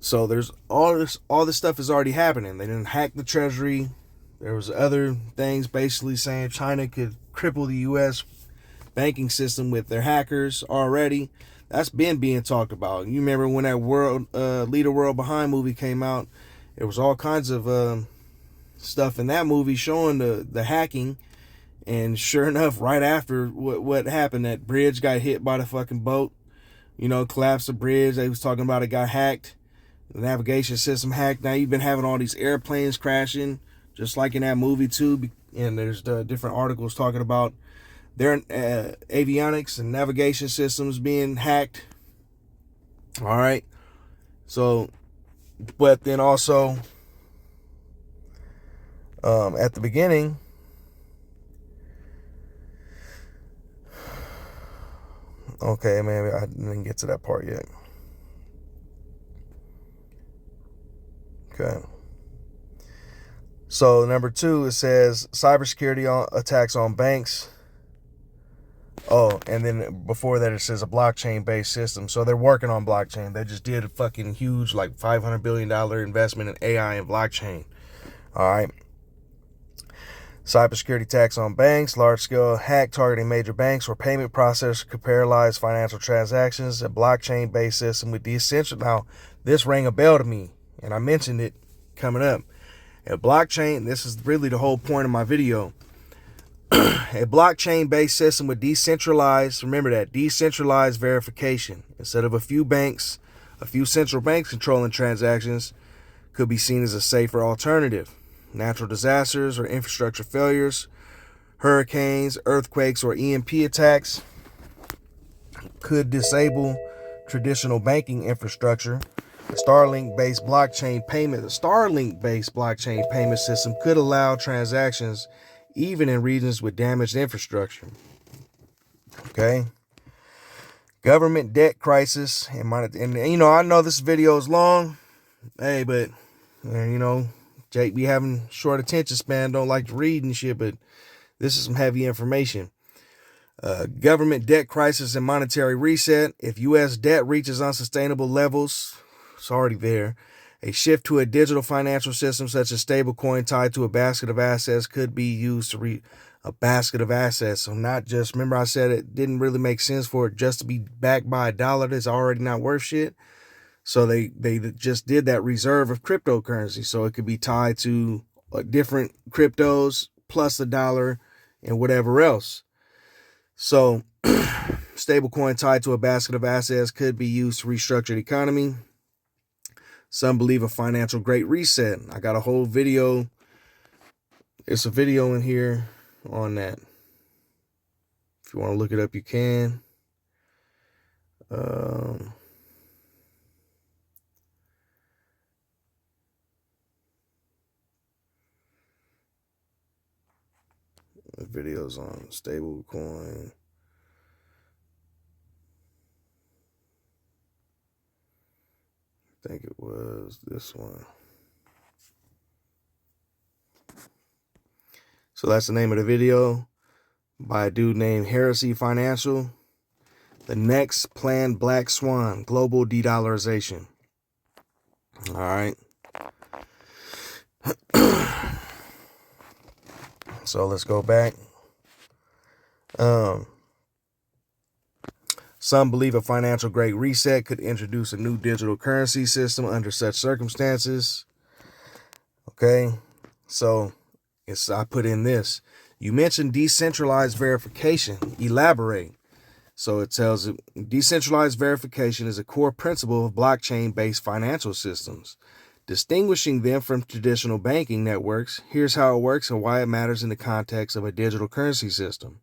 So there's all this stuff is already happening. They didn't hack the treasury. There was other things basically saying China could cripple the U.S. banking system with their hackers already. That's been being talked about. You remember when that Lead a World Behind movie came out? There was all kinds of stuff in that movie showing the hacking. And sure enough, right after what happened, that bridge got hit by the fucking boat. Collapsed the bridge. They was talking about it got hacked. The navigation system hacked. Now you've been having all these airplanes crashing, just like in that movie too. And there's different articles talking about their avionics and navigation systems being hacked. All right. So, but then also at the beginning, okay, maybe I didn't get to that part yet. Okay. So number 2, it says cybersecurity attacks on banks. Oh, and then before that it says a blockchain-based system. So they're working on blockchain. They just did a fucking huge, like $500 billion investment in AI and blockchain. All right. Cybersecurity attacks on banks, large-scale hack targeting major banks or payment processors could paralyze financial transactions. A blockchain-based system with decentralized. Now, this rang a bell to me, and I mentioned it coming up. A blockchain, this is really the whole point of my video. A blockchain-based system with decentralized, remember that, decentralized verification. Instead of a few central banks controlling transactions, could be seen as a safer alternative. Natural disasters or infrastructure failures, hurricanes, earthquakes, or EMP attacks could disable traditional banking infrastructure. The Starlink-based blockchain payment system could allow transactions even in regions with damaged infrastructure. Okay. Government debt crisis. And I know this video is long. Hey, but, Jake be having short attention span, don't like to read and shit, but this is some heavy information. Government debt crisis and monetary reset. If U.S. debt reaches unsustainable levels, it's already there. A shift to a digital financial system such as stablecoin tied to a basket of assets could be used to reach a basket of assets. So not just, remember I said it didn't really make sense for it just to be backed by a dollar that's already not worth shit. So they just did that reserve of cryptocurrency. So it could be tied to different cryptos plus a dollar and whatever else. So stablecoin tied to a basket of assets could be used to restructure the economy. Some believe a financial great reset. I got a whole video. It's a video in here on that. If you want to look it up, you can. The videos on stablecoin. I think it was this one. So that's the name of the video by a dude named Heresy Financial. The next planned black swan, global de-dollarization. All right. So let's go back. Some believe a financial great reset could introduce a new digital currency system under such circumstances. Okay. So I put in this. You mentioned decentralized verification. Elaborate. So it tells it decentralized verification is a core principle of blockchain-based financial systems. Distinguishing them from traditional banking networks, here's how it works and why it matters in the context of a digital currency system.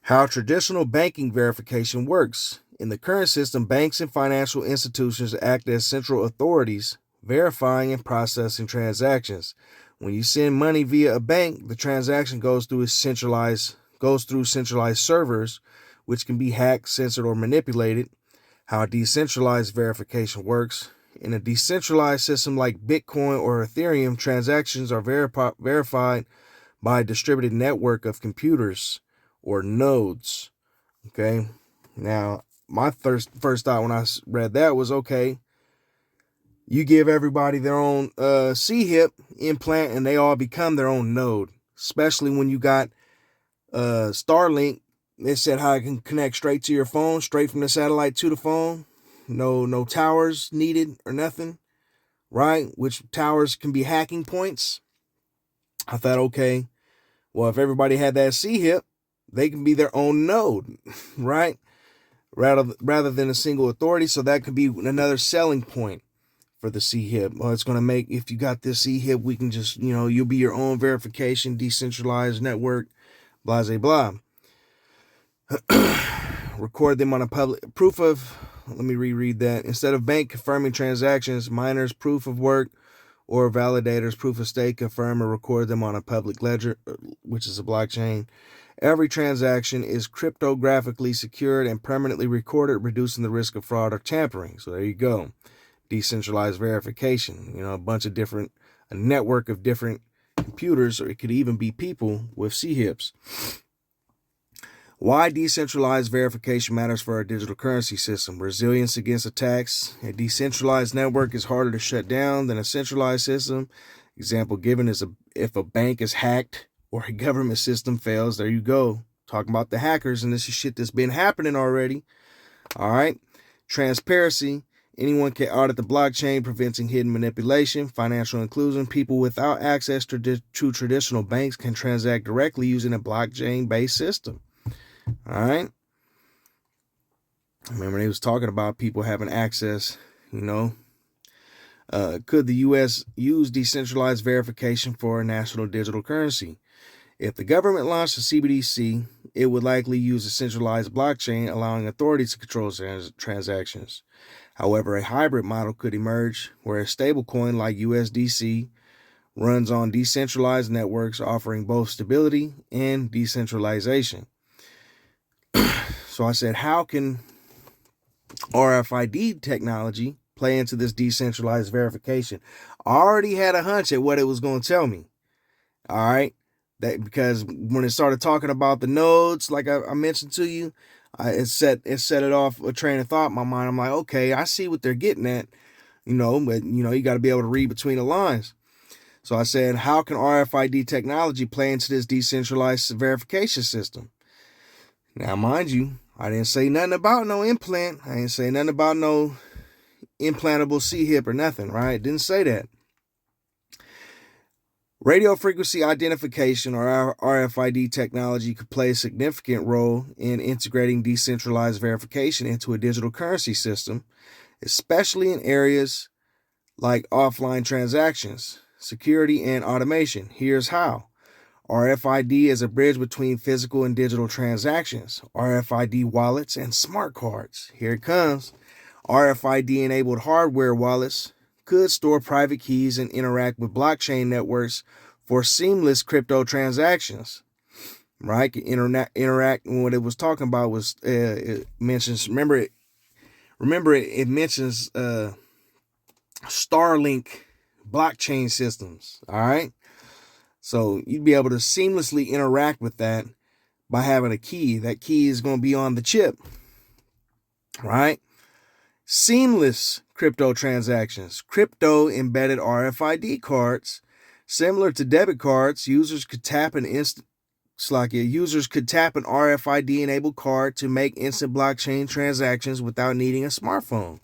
How traditional banking verification works. In the current system, banks and financial institutions act as central authorities, verifying and processing transactions. When you send money via a bank, the transaction goes through centralized servers, which can be hacked, censored, or manipulated. How decentralized verification works. In a decentralized system like Bitcoin or Ethereum, transactions are verified by a distributed network of computers or nodes. Okay. Now, my first thought when I read that was, okay, you give everybody their own C-HIP implant and they all become their own node, especially when you got Starlink. They said how it can connect straight to your phone, straight from the satellite to the phone. No towers needed or nothing, right? Which towers can be hacking points. I thought, okay, well, if everybody had that C-HIP, they can be their own node, right? Rather than a single authority. So that could be another selling point for the C-HIP. Well, it's going to make, if you got this C-HIP, we can just, you'll be your own verification, decentralized network, blah, blah, blah. Record them on a public let me reread that. Instead of bank confirming transactions, miners' proof of work or validators' proof of stake confirm or record them on a public ledger, which is a blockchain. Every transaction is cryptographically secured and permanently recorded, reducing the risk of fraud or tampering. So there you go. Decentralized verification. A network of different computers, or it could even be people with C-HIPs. Why decentralized verification matters for our digital currency system. Resilience against attacks. A decentralized network is harder to shut down than a centralized system. Example given is if a bank is hacked or a government system fails. There you go. Talking about the hackers, and this is shit that's been happening already. All right. Transparency. Anyone can audit the blockchain, preventing hidden manipulation. Financial inclusion. People without access to traditional banks can transact directly using a blockchain-based system. All right. Remember, they was talking about people having access, could the U.S. use decentralized verification for a national digital currency? If the government launched a CBDC, it would likely use a centralized blockchain, allowing authorities to control transactions. However, a hybrid model could emerge where a stablecoin like USDC runs on decentralized networks, offering both stability and decentralization. So I said, how can RFID technology play into this decentralized verification? I already had a hunch at what it was going to tell me. All right. Because when it started talking about the nodes, like I mentioned to you, it set it off a train of thought in my mind. I'm like, okay, I see what they're getting at, but you got to be able to read between the lines. So I said, how can RFID technology play into this decentralized verification system? Now, mind you, I didn't say nothing about no implant. I didn't say nothing about no implantable C-HIP or nothing, right? Didn't say that. Radio frequency identification, or RFID technology, could play a significant role in integrating decentralized verification into a digital currency system, especially in areas like offline transactions, security, and automation. Here's how. RFID is a bridge between physical and digital transactions, RFID wallets, and smart cards. Here it comes. RFID-enabled hardware wallets could store private keys and interact with blockchain networks for seamless crypto transactions. Right? Interact. What it was talking about was it mentions. Remember it mentions Starlink blockchain systems. All right. So you'd be able to seamlessly interact with that by having a key. That key is going to be on the chip. Right? Seamless crypto transactions. Crypto embedded RFID cards. Similar to debit cards, users could tap an RFID enabled card to make instant blockchain transactions without needing a smartphone.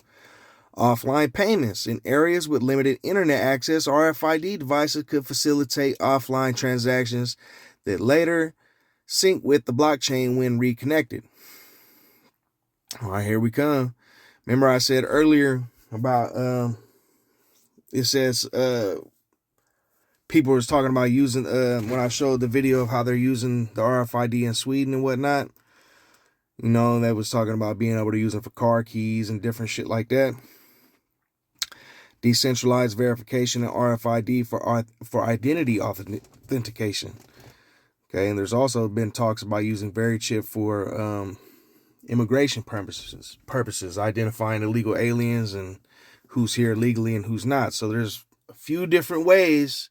Offline payments. In areas with limited internet access, RFID devices could facilitate offline transactions that later sync with the blockchain when reconnected. All right, here we come. Remember I said earlier about it says people was talking about using when I showed the video of how they're using the RFID in Sweden and whatnot. You know, that was talking about being able to use them for car keys and different shit like that. Decentralized verification and RFID for identity authentication. Okay, and there's also been talks about using VeriChip for immigration purposes, identifying illegal aliens and who's here legally and who's not. So there's a few different ways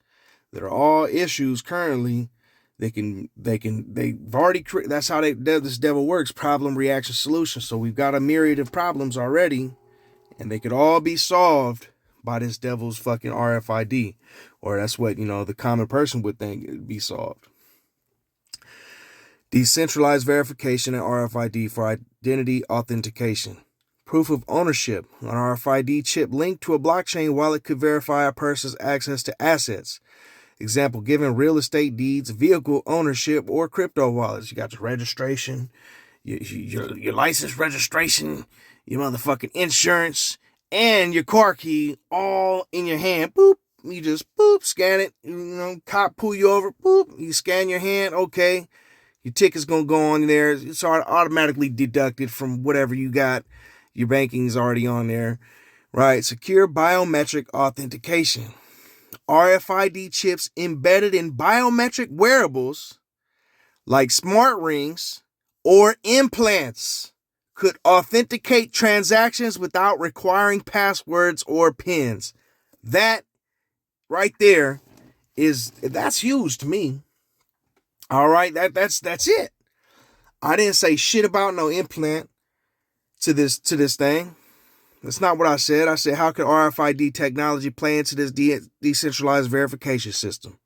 that are all issues currently. They've already that's how this devil works, problem, reaction, solution. So we've got a myriad of problems already, and they could all be solved by this devil's fucking RFID, or that's what, the common person would think it'd be solved. Decentralized verification and RFID for identity authentication. Proof of ownership. An RFID chip linked to a blockchain wallet could verify a person's access to assets. Example given: real estate deeds, vehicle ownership, or crypto wallets. You got your registration, your license registration, your motherfucking insurance, and your car key all in your hand. Boop. You just scan it. Cop pull you over. Boop. You scan your hand. Okay. Your ticket's going to go on there. It's automatically deducted from whatever you got. Your banking's already on there. Right? Secure biometric authentication. RFID chips embedded in biometric wearables like smart rings or implants could authenticate transactions without requiring passwords or PINs. That right there that's huge to me. All right, that's it. I didn't say shit about no implant to this thing. That's not what I said. I said, how could RFID technology play into this decentralized verification system?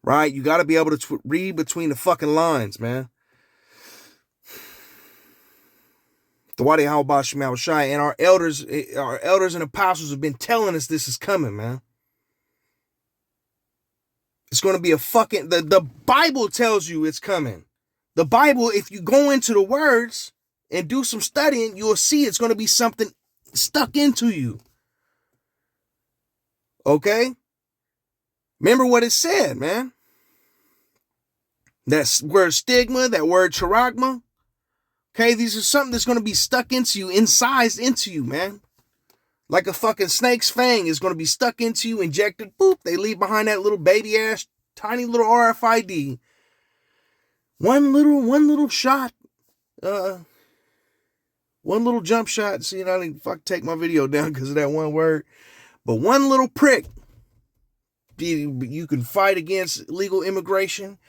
Right? You got to be able to read between the fucking lines, man. The YAHAWASI, and our elders and apostles have been telling us this is coming, man. It's going to be the Bible tells you it's coming. The Bible, if you go into the words and do some studying, you'll see it's going to be something stuck into you. Okay? Remember what it said, man. That word stigma, that word charagma. Okay, these are something that's going to be stuck into you, incised into you, man. Like a fucking snake's fang is going to be stuck into you, injected, boop, they leave behind that little baby ass, tiny little RFID. One little shot, one little jump shot. See, I didn't take my video down because of that one word. But one little prick, you can fight against illegal immigration.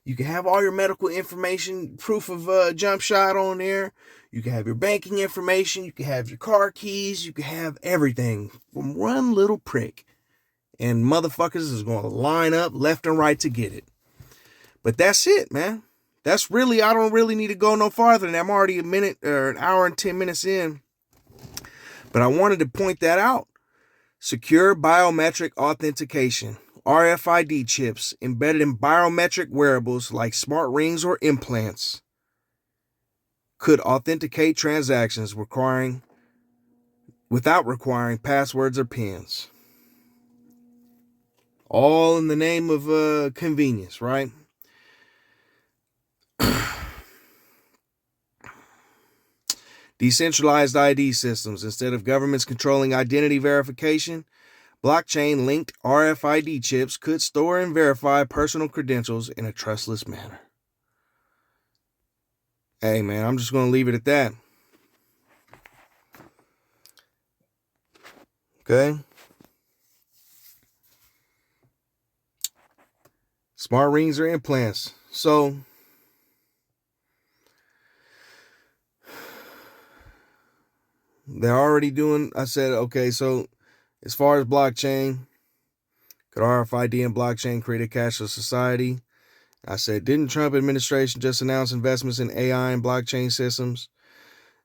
You can have all your medical information, proof of jump shot on there. You can have your banking information. You can have your car keys. You can have everything from one little prick. And motherfuckers is going to line up left and right to get it. But that's it, man. I don't really need to go no farther than that. I'm already a minute or an hour and 10 minutes in. But I wanted to point that out. Secure biometric authentication. RFID chips embedded in biometric wearables like smart rings or implants could authenticate transactions without requiring passwords or pins. All in the name of convenience, right? Decentralized ID systems. Instead of governments controlling identity verification, blockchain-linked RFID chips could store and verify personal credentials in a trustless manner. Hey, man, I'm just going to leave it at that. Okay? Smart rings or implants. So, they're already doing, I said, okay, so as far as blockchain, could RFID and blockchain create a cashless society? I said, didn't Trump administration just announce investments in AI and blockchain systems?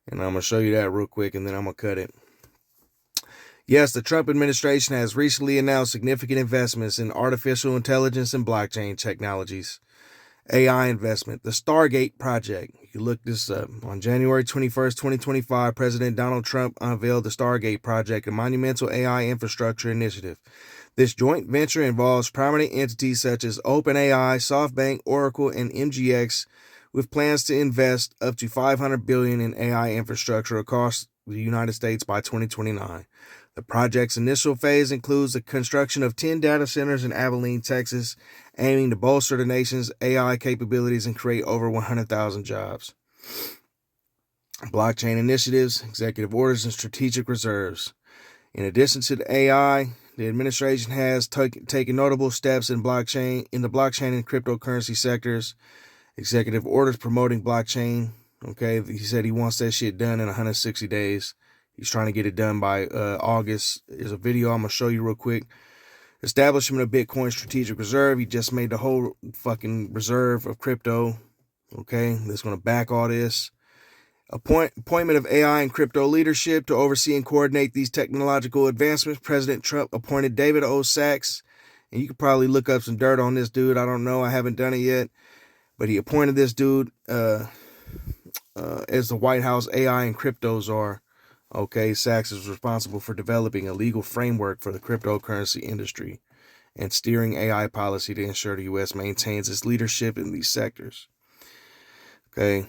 And I'm going to show you that real quick, and then I'm going to cut it. Yes, the Trump administration has recently announced significant investments in artificial intelligence and blockchain technologies. AI investment, the Stargate project. You can look this up. On January 21st, 2025, President Donald Trump unveiled the Stargate project, a monumental AI infrastructure initiative. This joint venture involves prominent entities such as OpenAI, SoftBank, Oracle, and MGX, with plans to invest up to $500 billion in AI infrastructure across the United States by 2029. The project's initial phase includes the construction of 10 data centers in Abilene, Texas, aiming to bolster the nation's AI capabilities and create over 100,000 jobs. Blockchain initiatives, executive orders, and strategic reserves. In addition to the AI, the administration has taken notable steps in the blockchain and cryptocurrency sectors. Executive orders promoting blockchain. Okay, he said he wants that shit done in 160 days. He's trying to get it done by August. There's a video I'm going to show you real quick. Establishment of Bitcoin Strategic Reserve. He just made the whole fucking reserve of crypto. Okay, that's going to back all this. Appointment of AI and crypto leadership to oversee and coordinate these technological advancements. President Trump appointed David O. Sachs. And you could probably look up some dirt on this dude. I don't know. I haven't done it yet. But he appointed this dude as the White House AI and crypto czar. Okay, Sachs is responsible for developing a legal framework for the cryptocurrency industry and steering AI policy to ensure the U.S. maintains its leadership in these sectors. Okay,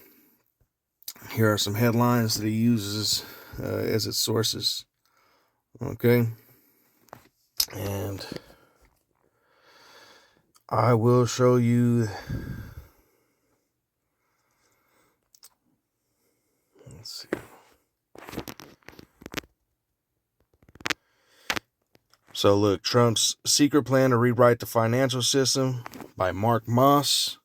here are some headlines that he uses as its sources. Okay, and I will show you. Let's see. So look, Trump's secret plan to rewrite the financial system by Mark Moss.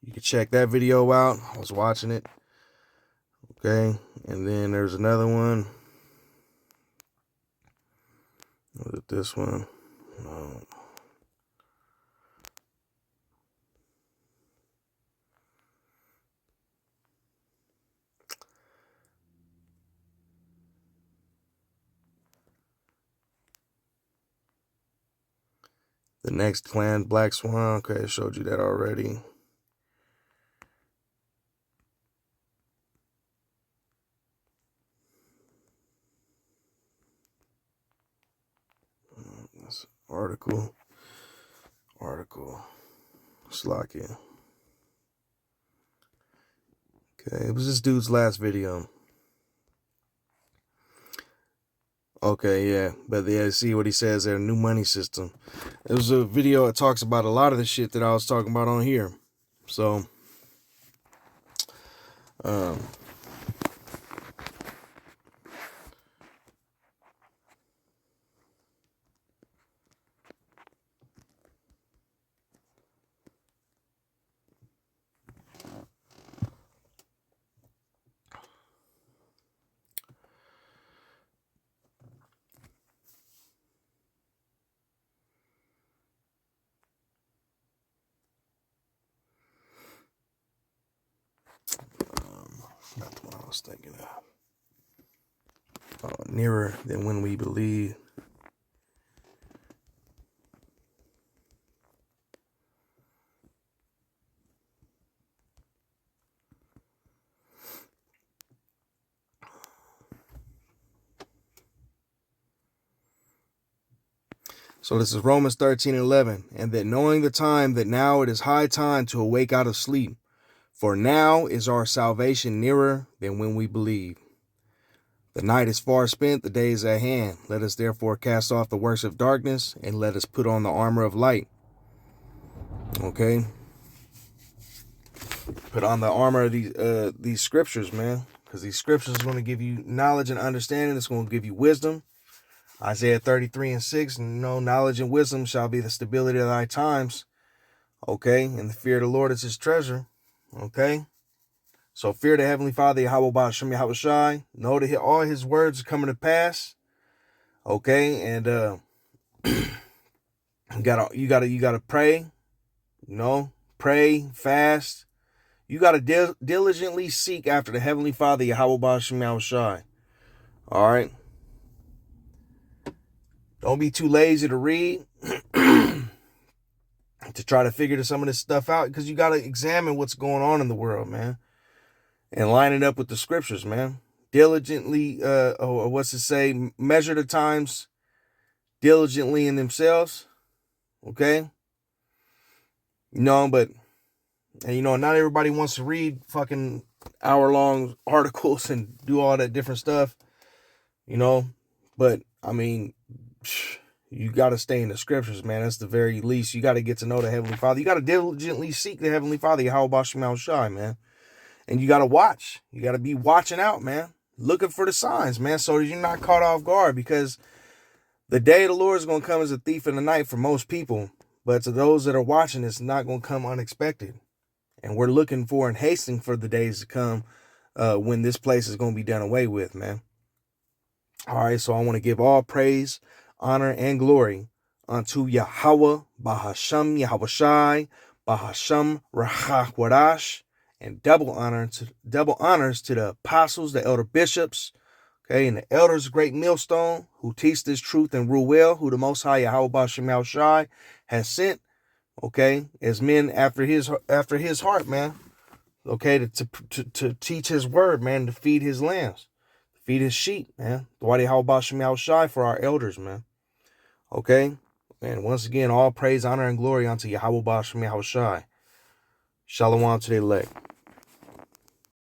You can check that video out. I was watching it. Okay, and then there's another one. Was it this one? No. The next plan, Black Swan. Okay, I showed you that already. This article. Slovakia. Okay, it was this dude's last video. Okay, yeah, but yeah, see what he says there, new money system. It was a video that talks about a lot of the shit that I was talking about on here. So, that's what I was thinking of. Nearer than when we believe. So this is Romans 13:11. And that knowing the time, that now it is high time to awake out of sleep. For now is our salvation nearer than when we believe. The night is far spent, the day is at hand. Let us therefore cast off the works of darkness, and let us put on the armor of light. Okay? Put on the armor of these scriptures, man. Because these scriptures are going to give you knowledge and understanding. It's going to give you wisdom. Isaiah 33:6, knowledge and wisdom shall be the stability of thy times. Okay? And the fear of the Lord is his treasure. Okay? So fear the Heavenly Father, YAHAWASHI. Know that all his words are coming to pass. Okay, and you gotta pray. Pray, fast. You gotta diligently seek after the Heavenly Father, YAHAWASHI. All right. Don't be too lazy to read, to try to figure some of this stuff out, because you gotta examine what's going on in the world, man. And line it up with the scriptures, man. Diligently, what's it say? Measure the times diligently in themselves. Okay? But, not everybody wants to read fucking hour-long articles and do all that different stuff. But, you got to stay in the scriptures, man. That's the very least. You got to get to know the Heavenly Father. You got to diligently seek the Heavenly Father, YAHAWASHI, man. And you got to watch. You got to be watching out, man. Looking for the signs, man, so that you're not caught off guard. Because the day of the Lord is going to come as a thief in the night for most people. But to those that are watching, it's not going to come unexpected. And we're looking for and hastening for the days to come when this place is going to be done away with, man. All right, so I want to give all praise, honor, and glory unto Yahweh, Bahasham, YAHAWASHI, Bahasham, Rahawadash. And double honors to the apostles, the elder bishops, okay, and the elders, great millstone, who teach this truth and rule well, who the Most High YAHAWASHI has sent, okay, as men after his heart, man, okay, to teach his word, man, to feed his lambs, to feed his sheep, man. The YAHAWASHI for our elders, man, okay. And once again, all praise, honor, and glory unto YAHAWASHI. Shalom to the elect.